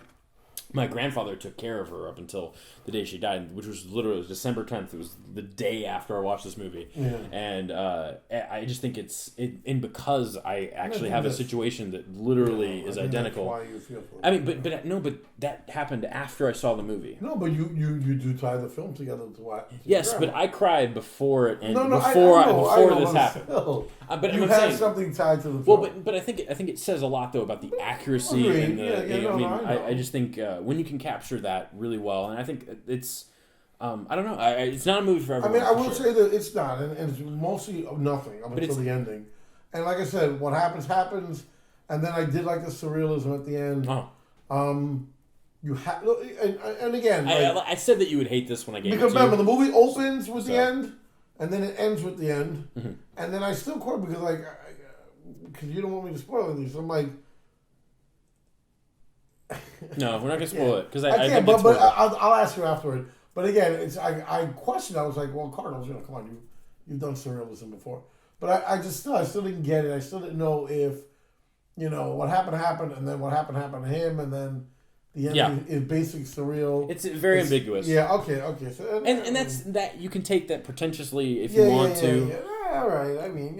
my grandfather took care of her up until the day she died, which was literally December 10th. It was the day after I watched this movie. And I just think because I actually have a situation that literally is identical. That's why you feel for it. I mean, but that happened after I saw the movie. No, but you do tie the film together to what? Yes, but I cried before it ended. Before this happened. But you had something tied to the film. Well, but I think it says a lot though about the accuracy and I just think when you can capture that really well, and I think it's I don't know, it's not a movie for everyone. I mean, I will say that it's not, and it's mostly nothing up until the ending. And like I said, what happens, and then I did like the surrealism at the end. You have, and again, I said that you would hate this when I gave it to you. Because remember, the movie opens with the end, and then it ends with the end, and then I still quote because because you don't want me to spoil anything, so I'm like. No, we're not gonna spoil it because I can't. But I'll ask you afterward. But again, I questioned. I was like, well, Cardinals, come on, you've done surrealism before. But I still didn't get it. I still didn't know if what happened, and then what happened to him, and then the ending is basically surreal. It's very ambiguous. Yeah. Okay. So, and that's that you can take that pretentiously if you want to. Yeah. All right. I mean,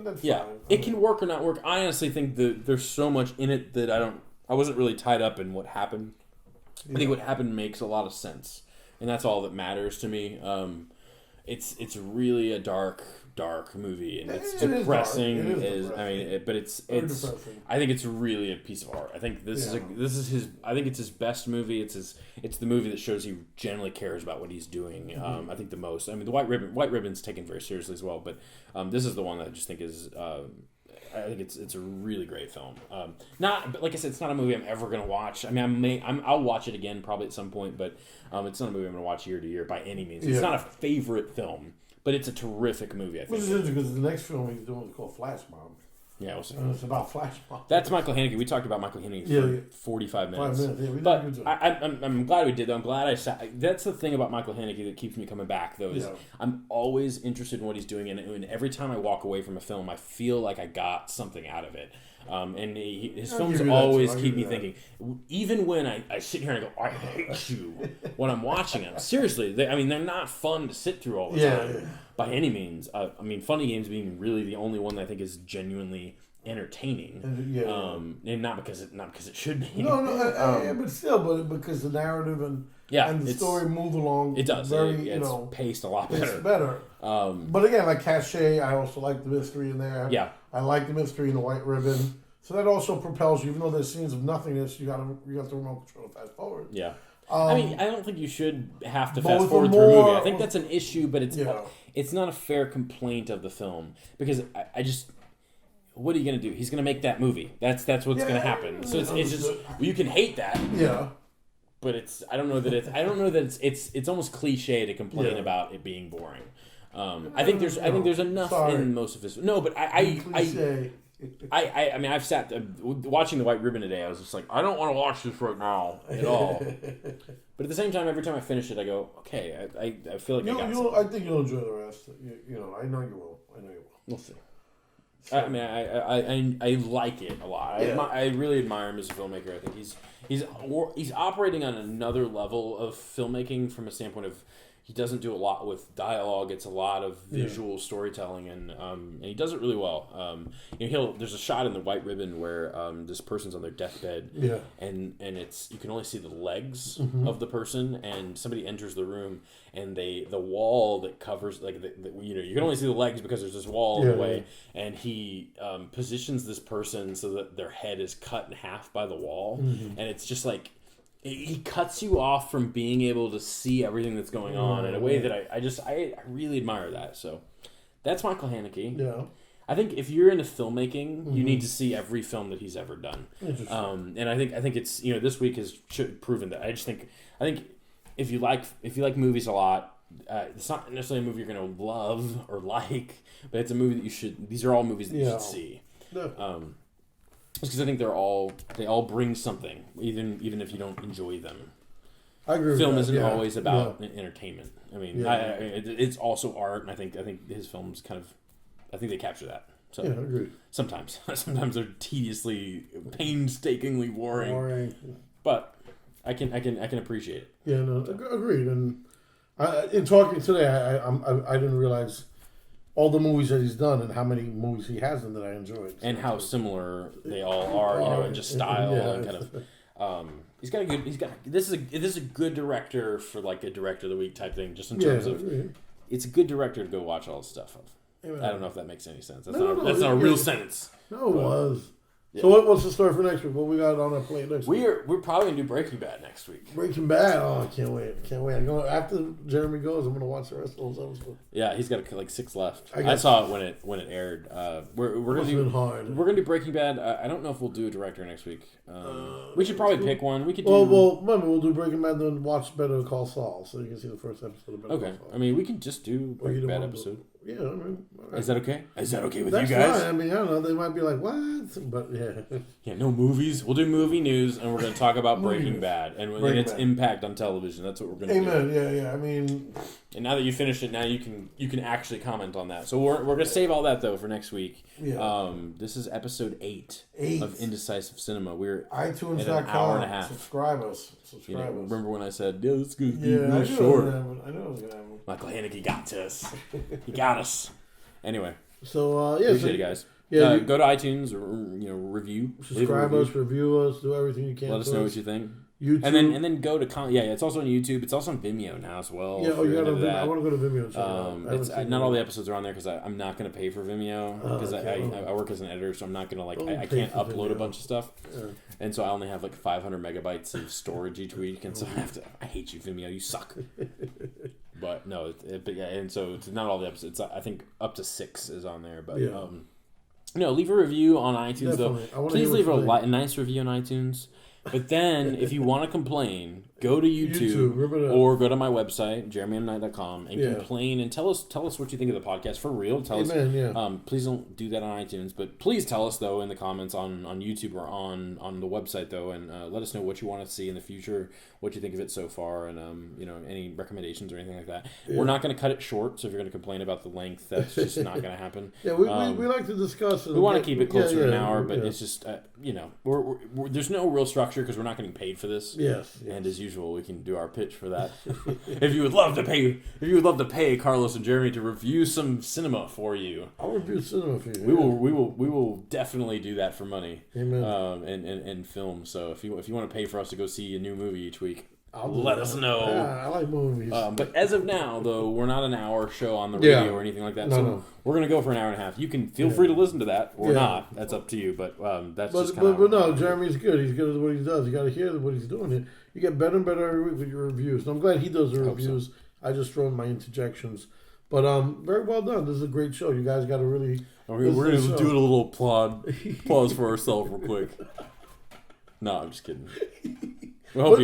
that's fine. It can work or not work. I honestly think that there's so much in it that I wasn't really tied up in what happened. I think what happened makes a lot of sense, and that's all that matters to me. It's really a dark movie, and it's depressing. But it's I think it's really a piece of art. I think this is his. I think it's his best movie. It's the movie that shows he generally cares about what he's doing. I think the most. I mean, the White Ribbon's taken very seriously as well, but this is the one that I just think is. I think it's a really great film. But like I said, it's not a movie I'm ever gonna watch. I mean, I'll watch it again probably at some point, but it's not a movie I'm gonna watch year to year by any means. It's not a favorite film, but it's a terrific movie. I think. Which is interesting because the next film he's doing is called Flash Mob. Yeah, we'll see. And it's about Flash Mob. That's Michael Haneke. We talked about Michael Haneke for 45 minutes. 5 minutes. Yeah, but I'm glad we did though. I'm glad I sat. That's the thing about Michael Haneke that keeps me coming back though. Is I'm always interested in what he's doing, and every time I walk away from a film, I feel like I got something out of it. And his films always keep me thinking. Even when I sit here and I go, I hate you when I'm watching them. Seriously, they're not fun to sit through all the time by any means. Funny Games being really the only one that I think is genuinely entertaining, and not because it should be. But still, because the narrative and the story move along. It does. It's paced a lot better. It's better. But again, like Cachet, I also like the mystery in there. Yeah, I like the mystery in the White Ribbon. So that also propels you, even though there's scenes of nothingness. You got the remote control to fast forward. Yeah. I don't think you should have to fast forward through a movie. I think that's an issue, but it's not a fair complaint of the film because I just. What are you going to do? He's going to make that movie. That's what's going to happen. So it's just you can hate that. Yeah. But I don't know that it's almost cliche to complain about it being boring. I think there's enough in most of his. No, but I've sat watching The White Ribbon today. I was just like, I don't want to watch this right now at all. But at the same time, every time I finish it, I go, okay, I feel like I think you'll enjoy the rest. I know you will. We'll see. I like it a lot. I really admire him as a filmmaker. I think he's operating on another level of filmmaking from a standpoint of he doesn't do a lot with dialogue. It's a lot of visual storytelling, and he does it really well. There's a shot in The White Ribbon where this person's on their deathbed, and it's you can only see the legs of the person, and somebody enters the room, and the wall that covers you can only see the legs because there's this wall in the way, and he positions this person so that their head is cut in half by the wall, and it's just like. He cuts you off from being able to see everything that's going on in a way that I really admire that. So that's Michael Haneke. Yeah. I think if you're into filmmaking, you need to see every film that he's ever done. And I think it's this week has proven that. I think if you like movies a lot, it's not necessarily a movie you're going to love or like, but it's a movie that you should. These are all movies that you should see. Yeah. Because I think they all bring something, even if you don't enjoy them. I agree. Film isn't always about entertainment. I mean, it's also art, and I think his films I think they capture that. So, I agree. Sometimes they're tediously, painstakingly boring. But I can appreciate it. Yeah, no, agreed. And in talking today, I didn't realize. All the movies that he's done and how many movies he hasn't that I enjoyed. And how similar they all are, in just style and kind of. This is a good director for like a director of the week type thing, just in terms of. It's a good director to go watch all the stuff of. I don't know if that makes any sense. That's not a real sentence. No, it was. Yeah. So what's the story for next week? What we got on our plate next week? We're probably gonna do Breaking Bad next week. Breaking Bad? Oh, I can't wait! After Jeremy goes, I'm gonna watch the rest of those episodes. Yeah, he's got like 6 left. I saw it when it aired. We're gonna do Breaking Bad. I don't know if we'll do a director next week. We should probably pick one. We could do. Well, remember we'll do Breaking Bad, then watch Better Call Saul, so you can see the first episode of Better Call Saul. I mean, we can just do Breaking Bad episode. Yeah, I mean, is that okay? Is that okay with you guys? Fine. I mean, I don't know. They might be like, "What?" But yeah, no movies. We'll do movie news, and we're going to talk about Breaking Bad and its impact on television. That's what we're going to do. Amen. Yeah. I mean, and now that you finished it, now you can actually comment on that. So we're going to save all that though for next week. Yeah. This is episode 8 of Indecisive Cinema. We're iTunes.com. At an hour and a half. Subscribe us. Remember when I said, "Yeah, this is going to be really short." I know it was going to happen. Michael Haneke got to us. He got us. Anyway, so appreciate it, guys. Yeah, go to iTunes or review, subscribe us, review us, do everything you can. Let us know what you think. YouTube, and then go to it's also on YouTube. It's also on Vimeo now as well. Yeah, I want to go to Vimeo. Not all the episodes are on there because I'm not going to pay for Vimeo because I work as an editor, so I'm not going to I can't upload a bunch of stuff, and so I only have like 500 megabytes of storage each week, and so I hate you, Vimeo, you suck. But no, and so it's not all the episodes. I think up to 6 is on there, but No, leave a review on iTunes, Definitely. though. Please leave a nice review on iTunes. But then, if you want to complain, go to YouTube or go to my website, jeremymknight.com, and complain and tell us what you think of the podcast for real. Tell us. Please don't do that on iTunes, but please tell us though in the comments on YouTube or on the website though, and let us know what you want to see in the future, what you think of it so far, and any recommendations or anything like that. Yeah. We're not going to cut it short, so if you're going to complain about the length, that's just not going to happen. Yeah, we like to discuss. We want to keep it closer to an hour, but it's just we're there's no real structure because we're not getting paid for this. Yes. And as usual, we can do our pitch for that. If you would love to pay Carlos and Jeremy to review some cinema for you, I'll review cinema for you. We will definitely do that for money. Amen. And film. So if you want to pay for us to go see a new movie each week, let us know. Yeah, I like movies. But as of now, though, we're not an hour show on the radio or anything like that. So we're going to go for an hour and a half. You can feel free to listen to that or not. That's up to you. But that's just kind of... But no, Jeremy's good. He's good at what he does. You got to hear what he's doing here. You get better and better every week with your reviews. And I'm glad he does the reviews. So. I just throw in my interjections. But very well done. This is a great show. You guys got to really... We're going to do a little applause for ourselves real quick. No, I'm just kidding. But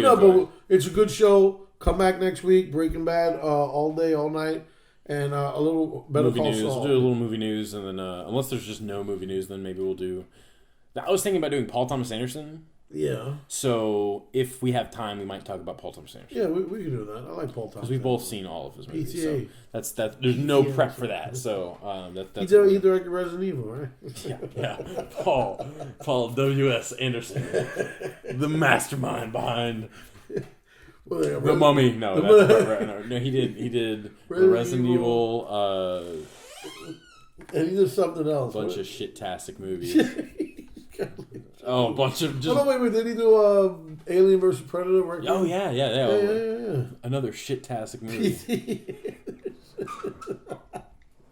it's a good show. Come back next week. Breaking Bad all day, all night, and a little Better Call Saul. We'll do a little movie news, and then unless there's just no movie news, then maybe we'll do. I was thinking about doing Paul Thomas Anderson. Yeah. So if we have time, we might talk about Paul Thomas Anderson. Yeah, we can do that. I like Paul Thomas. Because we've both seen all of his movies. PTA. So that's there's no prep for that. So that's he directed Resident Evil, right? yeah. Paul W.S. Anderson, the mastermind behind the Mummy. No, that's right. No, he did Resident Evil. And he did something else. A bunch of shit-tastic movies. A bunch of just... Oh, no, wait. Did he do Alien vs. Predator? Right? Oh, yeah. Another shit-tastic movie.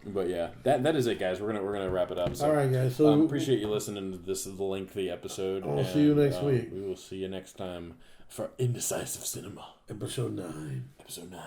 But yeah, that is it, guys. We're gonna wrap it up. So, all right, guys. So appreciate you listening to this lengthy episode. I'll see you next week. We will see you next time for Indecisive Cinema. Episode 9. Episode 9.